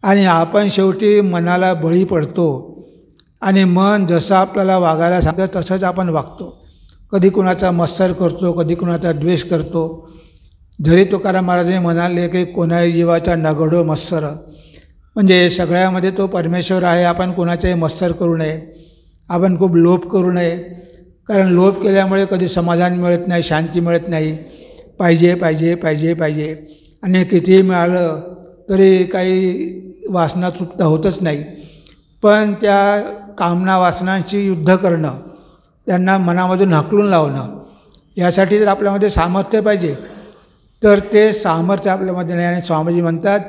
आणि आपण शेवटी मनाला बळी पडतो आणि मन जसं आपल्याला वागायला सांगतं तसंच आपण वागतो. कधी कुणाचा मत्सर करतो, कधी कुणाचा द्वेष करतो. जरी तुकाराम महाराजांनी म्हणाले की कोणाही जीवाचा नगडो मत्सर, म्हणजे सगळ्यामध्ये तो परमेश्वर आहे. आपण कोणाचाही मत्सर करू नये, आपण खूप लोभ करू नये. कारण लोभ केल्यामुळे कधी समाधान मिळत नाही, शांती मिळत नाही. पाहिजे पाहिजे पाहिजे पाहिजे आणि कितीही मिळालं तरी काही वासना तृप्त होतच नाही. पण त्या कामना वासनांशी युद्ध करणं, त्यांना मनामधून हाकलून लावणं, यासाठी जर आपल्यामध्ये सामर्थ्य पाहिजे तर ते सामर्थ्य आपल्यामध्ये नाही. आणि स्वामीजी म्हणतात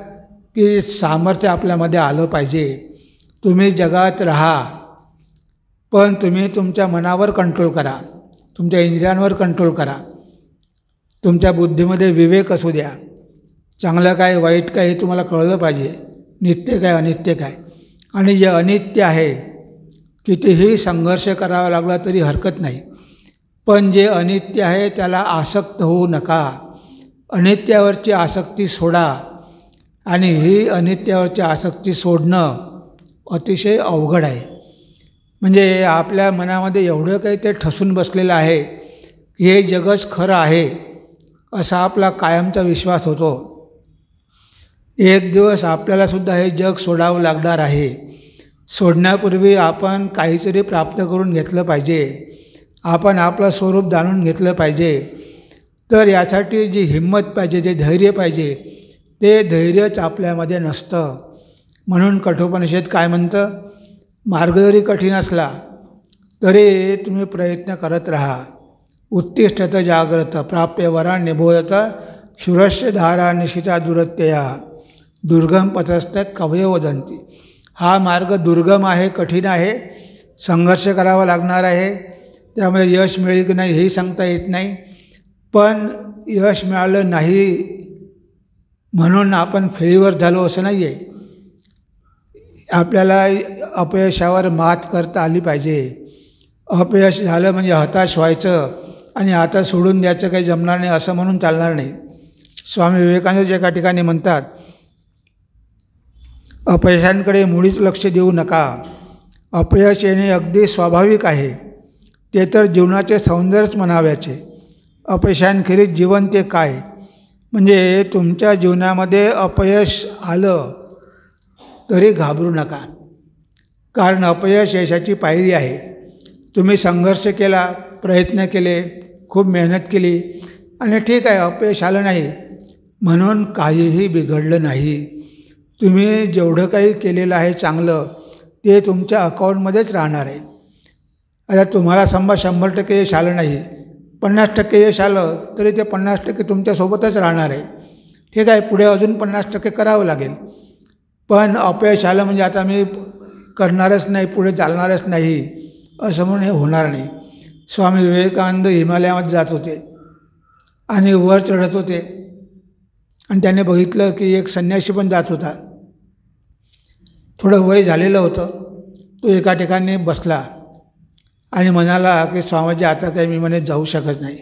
की सामर्थ्य आपल्यामध्ये आलं पाहिजे. तुम्ही जगात राहा, पण तुम्ही तुमच्या मनावर कंट्रोल करा, तुमच्या इंद्रियांवर कंट्रोल करा. तुमच्या बुद्धीमध्ये विवेक असू द्या. चांगलं काय, वाईट काय हे तुम्हाला कळलं पाहिजे. नित्य काय, अनित्य काय. आणि जे अनित्य आहे, कितीही संघर्ष करावा लागला तरी हरकत नाही. पण जे अनित्य आहे त्याला आसक्त होऊ नका. अनित्यावरची आसक्ती सोडा. आणि ही अनित्यावरची आसक्ती सोडणं अतिशय अवघड आहे. म्हणजे आपल्या मनामध्ये एवढं काही ते ठसून बसलेलं आहे की हे जगच खरं आहे असा आपला कायमचा विश्वास होतो. एक दिवस आपल्यालासुद्धा हे जग सोडावं लागणार आहे. सोडण्यापूर्वी आपण काहीतरी प्राप्त करून घेतलं पाहिजे. आपण आपलं स्वरूप जाणून घेतलं पाहिजे. तर यासाठी जी हिंमत पाहिजे, जे धैर्य पाहिजे, ते धैर्यच आपल्यामध्ये नसतं. म्हणून कठोपनिषद काय म्हणतं, मार्ग जरी कठीण असला तरी तुम्ही प्रयत्न करत राहा. उत्तिष्ठत जाग्रत प्राप्य वरा निबोधत क्षुरस्य धारा निशिता दुरत्यया दुर्गम पथस्त्यात कवयो वदंती. हा मार्ग दुर्गम आहे, कठीण आहे, संघर्ष करावा लागणार आहे. त्यामुळे यश मिळेल की नाही हेही सांगता येत नाही. पण यश मिळालं नाही म्हणून आपण फेरीवर झालो असं नाही आहे. आपल्याला अपयशावर मात करता आली पाहिजे. अपयश झालं म्हणजे हताश व्हायचं आणि आता सोडून द्यायचं काही जमणार नाही असं म्हणून चालणार नाही. स्वामी विवेकानंद एका ठिकाणी म्हणतात, अपयशांकडे मुळीच लक्ष देऊ नका. अपयश येणे अगदी स्वाभाविक आहे. ते तर जीवनाचे सौंदर्यच म्हणाव्याचे. अपयशांखेरीज जीवन ते काय. म्हणजे तुमच्या जीवनामध्ये अपयश आलं तरी घाबरू नका. कारण अपयश यशाची पायरी आहे. तुम्ही संघर्ष केला, प्रयत्न केले, खूप मेहनत केली आणि ठीक आहे अपयश आलं नाही म्हणून काहीही बिघडलं नाही. तुम्ही जेवढं काही केलेलं आहे चांगलं ते तुमच्या अकाउंटमध्येच राहणार आहे. आता तुम्हाला 100% यश आलं नाही, 50% यश आलं तरी ते 50% तुमच्यासोबतच राहणार आहे. ठीक आहे, पुढे अजून 50% करावं लागेल. पण अपयश आलं म्हणजे आता मी करणारच नाही, पुढे चालणारच नाही असं म्हणून हे होणार नाही. स्वामी विवेकानंद हिमालयामध्ये जात होते आणि वर चढत होते आणि त्याने बघितलं की एक संन्यासी पण जात होता. थोडं वय झालेलं होतं. तो एका ठिकाणी बसला आणि म्हणाला की स्वामीजी आता काही मी म्हणे जाऊ शकत नाही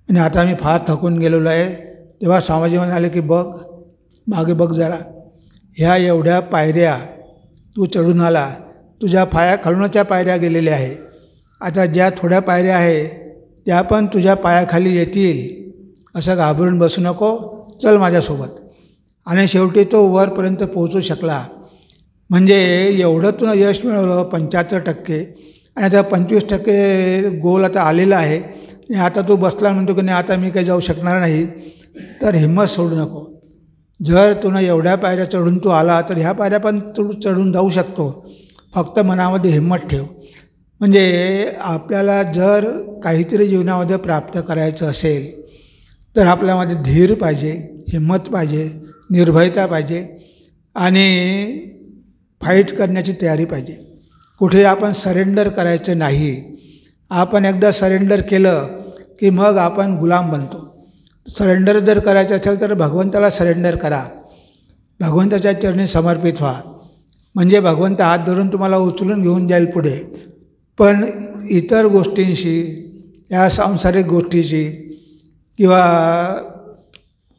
आणि आता मी फार थकून गेलेलो आहे. तेव्हा स्वामीजी म्हणाले की बघ मागे बघ जरा, ह्या एवढ्या पायऱ्या तू चढून आला, तुझ्या खालूनच्या पायऱ्या गेलेल्या आहे. आता ज्या थोड्या पायऱ्या आहे त्या पण तुझ्या पायाखाली येतील, असं घाबरून बसू नको, चल माझ्यासोबत. आणि शेवटी तो वरपर्यंत पोहोचू शकला. म्हणजे एवढं तुला यश मिळवलं 75% आणि आता 25% गोल आता आलेला आहे आणि आता तू बसला म्हणतो की नाही आता मी काही जाऊ शकणार नाही. तर हिंमत सोडू नको. जर तुला एवढ्या पायऱ्या चढून तू आला तर ह्या पायऱ्या पण तू चढून जाऊ शकतो. फक्त मनामध्ये हिंमत ठेव. म्हणजे आपल्याला जर काहीतरी जीवनामध्ये प्राप्त करायचं असेल तर आपल्यामध्ये धीर पाहिजे, हिंमत पाहिजे, निर्भयता पाहिजे आणि फाईट करण्याची तयारी पाहिजे. कुठे आपण सरेंडर करायचं नाही. आपण एकदा सरेंडर केलं की मग आपण गुलाम बनतो. सरेंडर जर करायचं असेल तर भगवंताला सरेंडर करा, भगवंताच्या चरणी समर्पित व्हा. म्हणजे भगवंत हात धरून तुम्हाला उचलून घेऊन जाईल पुढे. पण इतर गोष्टींशी, या सांसारिक गोष्टीशी किंवा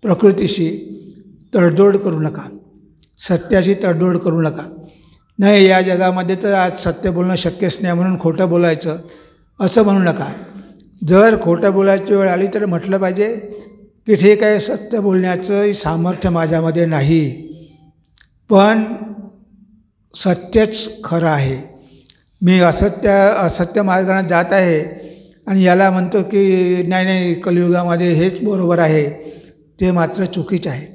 प्रकृतीशी तडजोड करू नका, सत्याशी तडजोड करू नका. नाही या जगामध्ये तर आज सत्य बोलणं शक्यच नाही म्हणून खोटं बोलायचं असं म्हणू नका. जर खोटं बोलायची वेळ आली तर म्हटलं पाहिजे की ठीक आहे, सत्य बोलण्याचं सामर्थ्य माझ्यामध्ये नाही, पण सत्यच खरं आहे. मी असत्य मार्गाने जात आहे आणि याला म्हणतो की नाही कलियुगामध्ये हेच बरोबर आहे, ते मात्र चुकीचं आहे.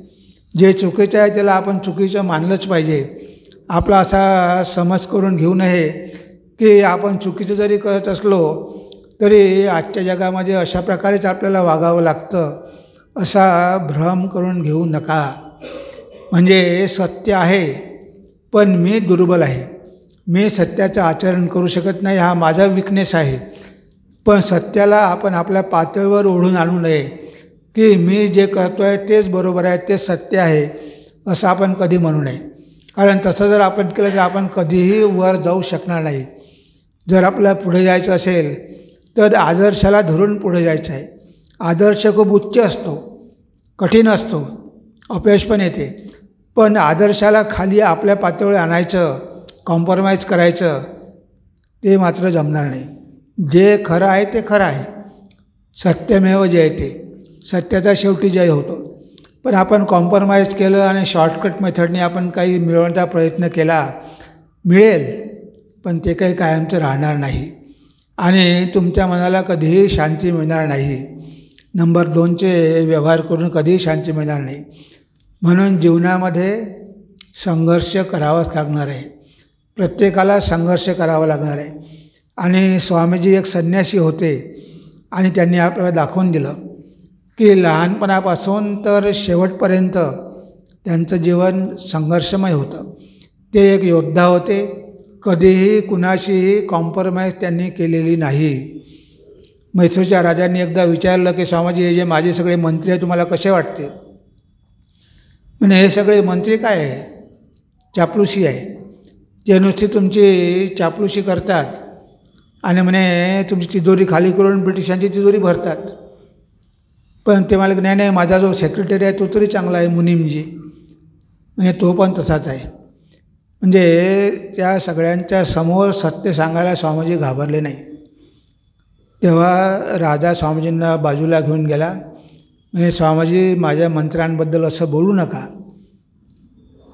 जे चुकीचं आहे त्याला आपण चुकीचं मानलंच पाहिजे. आपला असा समज करून घेऊ नये की आपण चुकीचं जरी करत असलो तरी आजच्या जगामध्ये अशा प्रकारेच आपल्याला वागावं लागतं, असा भ्रम करून घेऊ नका. म्हणजे सत्य आहे पण मी दुर्बल आहे, मी सत्याचं आचरण करू शकत नाही, हा माझा विकनेस आहे. पण सत्याला आपण आपल्या पातळीवर ओढून आणू नये की मी जे करतो आहे तेच बरोबर आहे, तेच सत्य आहे असं आपण कधी म्हणू नये. कारण तसं जर आपण केलं तर आपण कधीही वर जाऊ शकणार नाही. जर आपल्याला पुढे जायचं असेल तर आदर्शाला धरून पुढे जायचं आहे. आदर्श खूप उच्च असतो, कठीण असतो, अपयश पण येते. पण आदर्शाला खाली आपल्या पातळीवर आणायचं, कॉम्प्रोमाइज करायचं ते मात्र जमणार नाही. जे खरं आहे ते खरं आहे. सत्यमेव जयते, सत्याचा शेवटी जय होतो. पण आपण कॉम्प्रोमाइज केलं आणि शॉर्टकट मेथडने आपण काही मिळवण्याचा प्रयत्न केला, मिळेल पण ते काही कायमचं राहणार नाही आणि तुमच्या मनाला कधीही शांती मिळणार नाही. नंबर 2चे व्यवहार करून कधीही शांती मिळणार नाही. म्हणून जीवनामध्ये संघर्ष करावाच लागणार आहे. प्रत्येकाला संघर्ष करावा लागणार आहे. आणि स्वामीजी एक संन्यासी होते आणि त्यांनी आपल्याला दाखवून दिलं की लहानपणापासून तर शेवटपर्यंत त्यांचं जीवन संघर्षमय होतं. ते एक योद्धा होते. कधीही कुणाशीही कॉम्प्रोमाइज त्यांनी केलेली नाही. मैसूरच्या राजांनी एकदा विचारलं की स्वामीजी हे जे माझे सगळे मंत्री आहे तुम्हाला कसे वाटते? म्हणजे हे सगळे मंत्री काय आहे? चापलुसी आहे. ते नुसती तुमची चापलुसी करतात आणि म्हणे तुमची तिजोरी खाली करून ब्रिटिशांची तिजोरी भरतात. पण ते मला नाही माझा जो सेक्रेटरी आहे तो तरी चांगला आहे, मुनीमजी, म्हणजे तो पण तसाच आहे. म्हणजे त्या सगळ्यांच्या समोर सत्य सांगायला स्वामीजी घाबरले नाही. तेव्हा राजा स्वामीजींना बाजूला घेऊन गेला. म्हणजे स्वामीजी माझ्या मंत्र्यांबद्दल असं बोलू नका,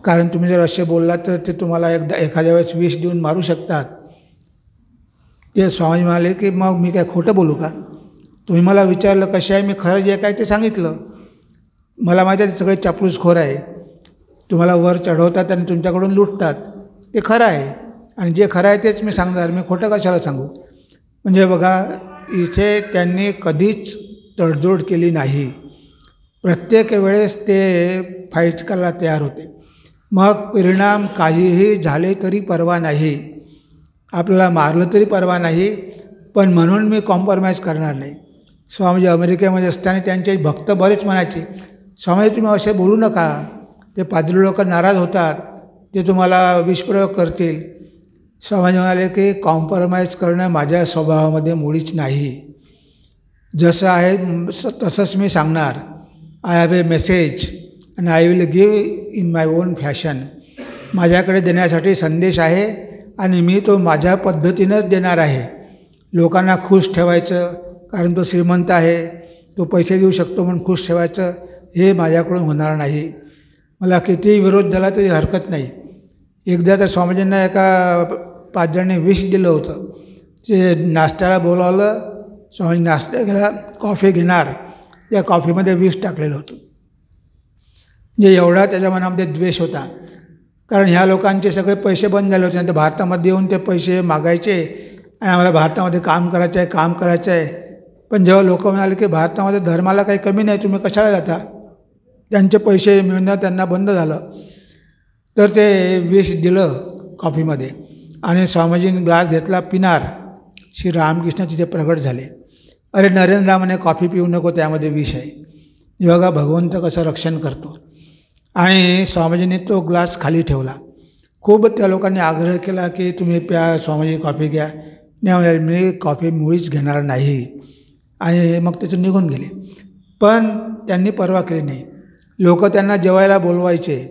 कारण तुम्ही जर असे बोललात तर ते तुम्हाला एखाद्या वेळेस विष देऊन मारू शकतात. ते स्वामीजी म्हणाले की मग मी काय खोटं बोलू का? तुम्ही मला विचारलं कसे आहे, मी खरं जे काय ते सांगितलं. मला माहिती आहे ते सगळे चापलूसखोर आहे, तुम्हाला वर चढवतात आणि तुमच्याकडून लुटतात, ते खरं आहे आणि जे खरं आहे तेच मी सांगणार, मी खोटं कशाला सांगू. म्हणजे बघा इथे त्यांनी कधीच तडजोड केली नाही. प्रत्येक वेळेस ते फाईट करायला तयार होते. मग परिणाम काहीही झाले तरी पर्वा नाही, आपल्याला मारलं तरी पर्वा नाही, पण म्हणून मी कॉम्प्रोमाइज करणार नाही. स्वामीजी अमेरिकेमध्ये असताना त्यांचे भक्त बरेच म्हणायचे स्वामीजी तुम्ही असे बोलू नका, ते पाद्री लोक नाराज होतात, ते तुम्हाला विषप्रयोग करतील. स्वामीजी म्हणाले की कॉम्प्रोमाइज करणं माझ्या स्वभावामध्ये मुळीच नाही. जसं आहे तसंच मी सांगणार. I have a message and I will give in my on fashion. माझ्याकडे देण्यासाठी संदेश आहे आणि मी तो माझ्या पद्धतीनंच देणार आहे. लोकांना खुश ठेवायचं, कारण तो श्रीमंत आहे, तो पैसे देऊ शकतो म्हणून खुश ठेवायचं, हे माझ्याकडून होणार नाही. मला कितीही विरोध झाला तरी हरकत नाही. एकदा तर स्वामीजींना एका 5 जणांनी विष दिलं होतं. ते नाश्त्याला बोलावलं, स्वामी नाश्ता केला, कॉफी घेणार, त्या कॉफीमध्ये विष टाकलेलं होतं. म्हणजे एवढा त्याच्या मनामध्ये द्वेष होता. कारण ह्या लोकांचे सगळे पैसे बंद झाले होते. नंतर भारतामध्ये येऊन ते पैसे मागायचे आणि आम्हाला भारतामध्ये काम करायचं आहे. पण जेव्हा लोक म्हणाले की भारतामध्ये धर्माला काही कमी नाही, तुम्ही कशाला जाता, त्यांचे पैसे मिळणं त्यांना बंद झालं. तर ते विष दिलं कॉफीमध्ये आणि स्वामीजींनी ग्लास घेतला, पिणार. श्री रामकृष्ण तिथे प्रगट झाले. अरे नरेंद्र म्हणे कॉफी पिऊ नको, त्यामध्ये विष आहे. बघा भगवंत कसं रक्षण करतो. आणि स्वामीजींनी तो ग्लास खाली ठेवला. खूप त्या लोकांनी आग्रह केला की तुम्ही प्या, स्वामीजी कॉफी घ्या. नाही, मी कॉफी मुळीच घेणार नाही. आणि मग तिथून निघून गेले. पण त्यांनी पर्वा केली नाही. लोक त्यांना जेवायला बोलवायचे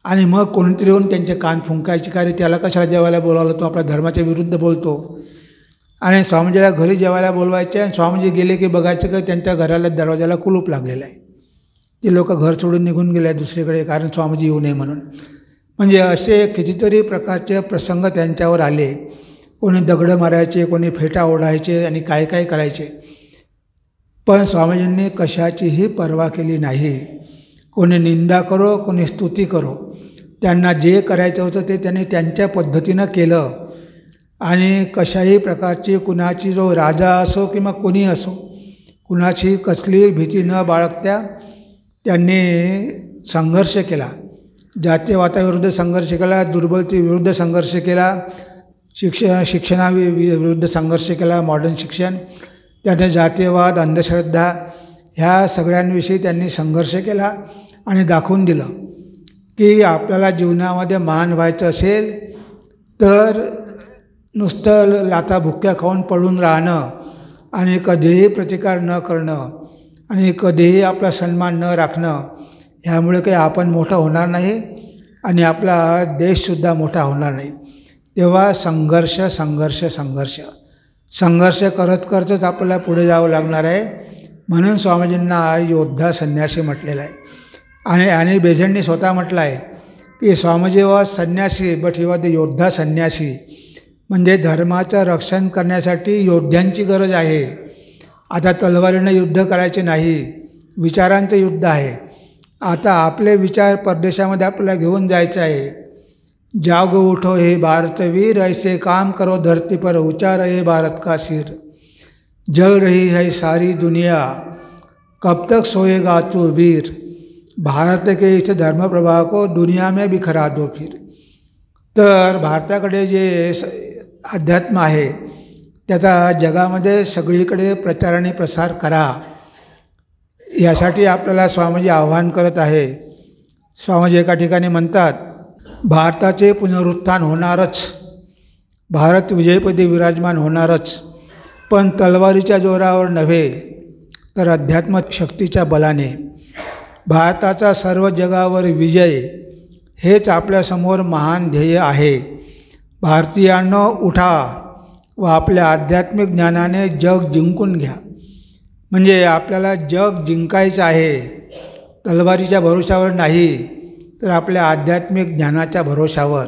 आणि मग कोणतरी येऊन त्यांचे कान फुंकायचे, का रे त्याला कशाला जेवायला बोलावलं, तो आपल्या धर्माच्या विरुद्ध बोलतो. आणि स्वामीजीला घरी जेवायला बोलवायचे आणि स्वामीजी गेले की बघायचं की त्यांच्या घराला दरवाजाला कुलूप लागलेलं आहे. ते लोक घर सोडून निघून गेले दुसरीकडे, कारण स्वामीजी येऊ नये म्हणून. म्हणजे असे कितीतरी प्रकारचे प्रसंग त्यांच्यावर आले. कोणी दगडं मारायचे, कोणी फेटा ओढायचे आणि काय काय करायचे. पण स्वामीजींनी कशाचीही पर्वा केली नाही. कोणी निंदा करो, कोणी स्तुती करो, त्यांना जे करायचं होतं ते त्यांनी त्यांच्या पद्धतीनं केलं. आणि कशाही प्रकारची कुणाची, जो राजा असो किंवा कोणी असो, कुणाची कसली भीती न बाळगता त्यांनी संघर्ष केला. जातीयवादाविरुद्ध संघर्ष केला, दुर्बलतेविरुद्ध संघर्ष केला, शिक्षणाविरुद्ध संघर्ष केला, मॉडर्न शिक्षण. त्याने जातीयवाद, अंधश्रद्धा ह्या सगळ्यांविषयी त्यांनी संघर्ष केला आणि दाखवून दिलं की आपल्याला जीवनामध्ये महान व्हायचं असेल तर नुसतं लाथा भुक्क्या खाऊन पडून राहणं आणि कधीही प्रतिकार न करणं आणि कधीही आपला सन्मान न राखणं, ह्यामुळे काही आपण मोठं होणार नाही आणि आपला देशसुद्धा मोठा होणार नाही. तेव्हा संघर्ष संघर्ष संघर्ष संघर्ष करत करतच आपल्याला पुढे जावं लागणार आहे. म्हणून स्वामीजींना योद्धा संन्यासी म्हटलेलं आहे. आणि अॅनी बेझंटनी स्वतः म्हटलं आहे की स्वामीजी वॉज संन्यासी बट ही वॉज द योद्धा संन्यासी. म्हणजे धर्माचं रक्षण करण्यासाठी योद्ध्यांची गरज आहे. आता तलवारीनं युद्ध करायचे नाही, विचारांचं युद्ध आहे. आता आपले विचार परदेशामध्ये आपल्याला घेऊन जायचं आहे. जागो उठो हे भारतवीर, ऐसे काम करो धरती पर ऊंचा रहे भारत का सिर. जल रही है सारी दुनिया, कब तक सोएगा तू वीर. भारत के इस धर्म प्रभाव को दुनिया में बिखरा दो फिर. तर भारताकडे जे अध्यात्म आहे त्याचा जगामध्ये सगळीकडे प्रचार आणि प्रसार करा. यासाठी आपल्याला स्वामीजी आव्हान करत आहे. स्वामीजी एका ठिकाणी म्हणतात, भारताचे पुनरुत्थान होणारच, भारत विजयपदी विराजमान होणारच, पण तलवारीच्या जोरावर नव्हे तर अध्यात्म शक्तीच्या बलाने. भारताचा सर्व जगावर विजय हेच आपल्यासमोर महान ध्येय आहे. भारतीयांनो उठा व आपल्या आध्यात्मिक ज्ञानाने जग जिंकून घ्या. म्हणजे आपल्याला जग जिंकायचं आहे, तलवारीच्या भरोशावर नाही तर आपल्या आध्यात्मिक ज्ञानाच्या भरोशावर.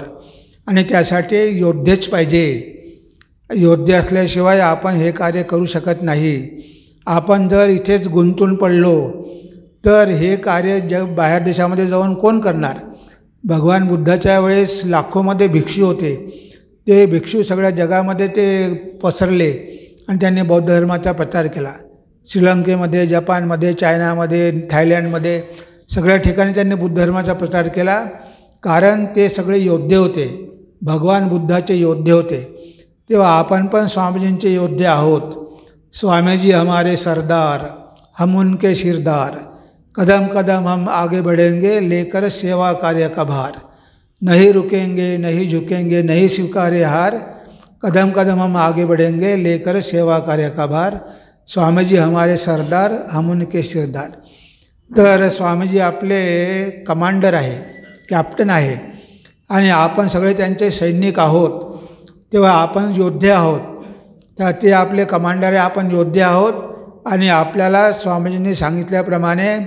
आणि त्यासाठी योद्धेच पाहिजे. योद्धे असल्याशिवाय आपण हे कार्य करू शकत नाही. आपण जर इथेच गुंतून पडलो तर हे कार्य बाहेर देशामध्ये जाऊन कोण करणार. भगवान बुद्धाच्या वेळेस लाखोमध्ये भिक्षू होते. ते भिक्षू सगळ्या जगामध्ये ते पसरले आणि त्यांनी बौद्ध धर्माचा प्रचार केला. श्रीलंकेमध्ये, जपानमध्ये, चायनामध्ये, थायलंडमध्ये सगळ्या ठिकाणी त्यांनी बुद्ध धर्माचा प्रचार केला. कारण ते सगळे योद्धे होते, भगवान बुद्धाचे योद्धे होते. तेव्हा आपण पण स्वामीजींचे योद्धे आहोत. स्वामीजी हमारे सरदार, हम उनके शिरदार, कदम कदम हम आगे बढ़ेंगे लेकर सेवा कार्य का भार. नहीं रुकेंगे नहीं झुकेंगे नहीं स्वीकारे हार, कदम कदम हम आगे बढ़ेंगे लेकर सेवा कार्य का भार, स्वामीजी हमारे सरदार हम उनके शिरदार. तर स्वामीजी आपले कमांडर आहे, कॅप्टन आहे आणि आपण सगळे त्यांचे सैनिक आहोत. तेव्हा आपण योद्धे आहोत. तर ते आपले कमांडर आहे, आपण योद्धे आहोत. आणि आपल्याला स्वामीजींनी सांगितल्याप्रमाणे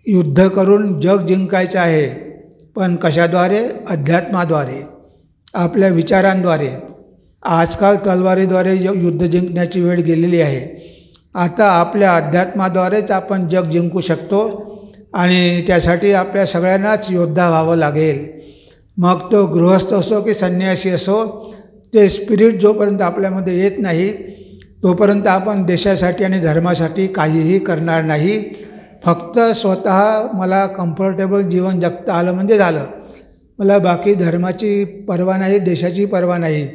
युद्ध करून जग जिंकायचं आहे. पण कशाद्वारे? अध्यात्माद्वारे, आपल्या विचारांद्वारे. आजकाल तलवारीद्वारे युद्ध जिंकण्याची वेळ गेलेली आहे. आता आपल्या अध्यात्माद्वारेच आपण जग जिंकू शकतो आणि त्यासाठी आपल्या सगळ्यांनाच योद्धा व्हावं लागेल. मग तो गृहस्थ असो की संन्यासी असो, ते स्पिरिट जोपर्यंत आपल्यामध्ये येत नाही तोपर्यंत आपण देशासाठी आणि धर्मासाठी काहीही करणार नाही. फक्त स्वतः मला कम्फर्टेबल जीवन जगता आलं म्हणजे झालं. मला बाकी धर्माची पर्वा नाही, देशाची पर्वा नाही.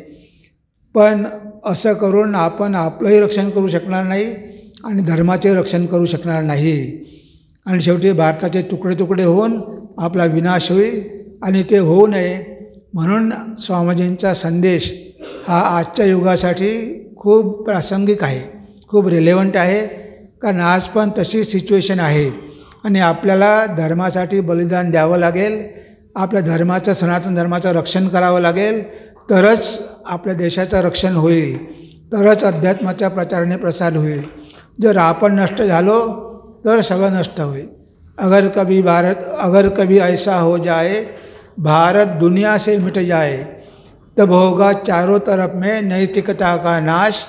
पण असं करून आपण आपलंही रक्षण करू शकणार नाही आणि धर्माचे रक्षण करू शकणार नाही. आणि शेवटी भारताचे तुकडे तुकडे होऊन आपला विनाश होईल. आणि ते होऊ नये म्हणून स्वामीजींचा संदेश हा आजच्या युगासाठी खूप प्रासंगिक आहे, खूप रिलेवंट आहे. कारण आज पण तशी सिच्युएशन आहे आणि आपल्याला धर्मासाठी बलिदान द्यावं लागेल. आपल्या धर्माचं, सनातन धर्माचं रक्षण करावं लागेल. तरच आपल्या देशाचं रक्षण होईल, तरच अध्यात्माच्या प्रचाराने प्रसार होईल. जर आपण नष्ट झालो तर सगळं नष्ट होईल. अगर कभी ऐसा हो जाए भारत दुनिया से मिट जाए, तब होगा चारों तरफ में नैतिकता का नाश,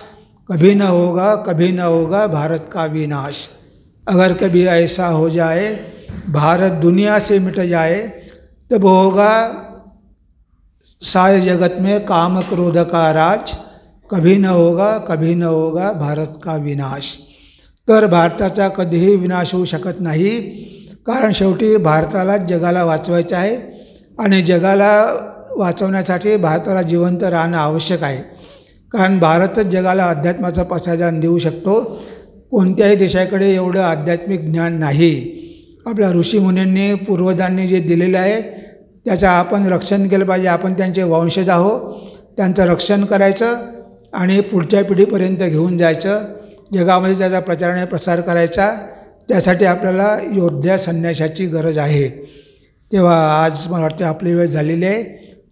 कभी न होगा भारत का विनाश. अगर कभी ऐसा हो जाए भारत दुनिया से मिट जाए, तब होगा सारे जगत में काम क्रोध का राज, कभी न होगा भारत का विनाश. तर भारताचा कधीही विनाश होऊ शकत नाही. कारण शेवटी भारताला जगाला वाचवायचं आहे आणि जगाला वाचवण्यासाठी भारताला जिवंत राहणं आवश्यक आहे. कारण भारतच जगाला अध्यात्माचं प्रसारण देऊ शकतो. कोणत्याही देशाकडे एवढं आध्यात्मिक ज्ञान नाही. आपल्या ऋषीमुनींनी, पूर्वजांनी जे दिलेलं आहे त्याचं आपण रक्षण केलं पाहिजे. आपण त्यांचे वंशज आहोत. त्यांचं रक्षण करायचं आणि पुढच्या पिढीपर्यंत घेऊन जायचं. जगामध्ये त्याचा प्रचाराने प्रसार करायचा. त्यासाठी आपल्याला योद्ध्या संन्याशाची गरज आहे. तेव्हा आज मला वाटतं आपली वेळ झालेली आहे.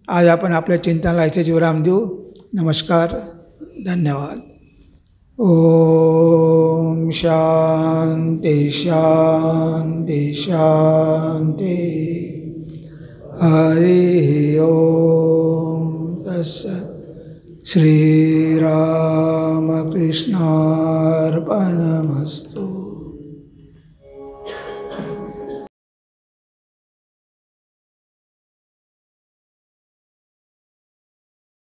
आज आपण आपल्या चिंतनाला इथेच विराम देऊ. नमस्कार, धन्यवाद. ओम शांती शांती शांती. हरि ओम तत्सत्. श्रीरामकृष्णार्पणमस्तु.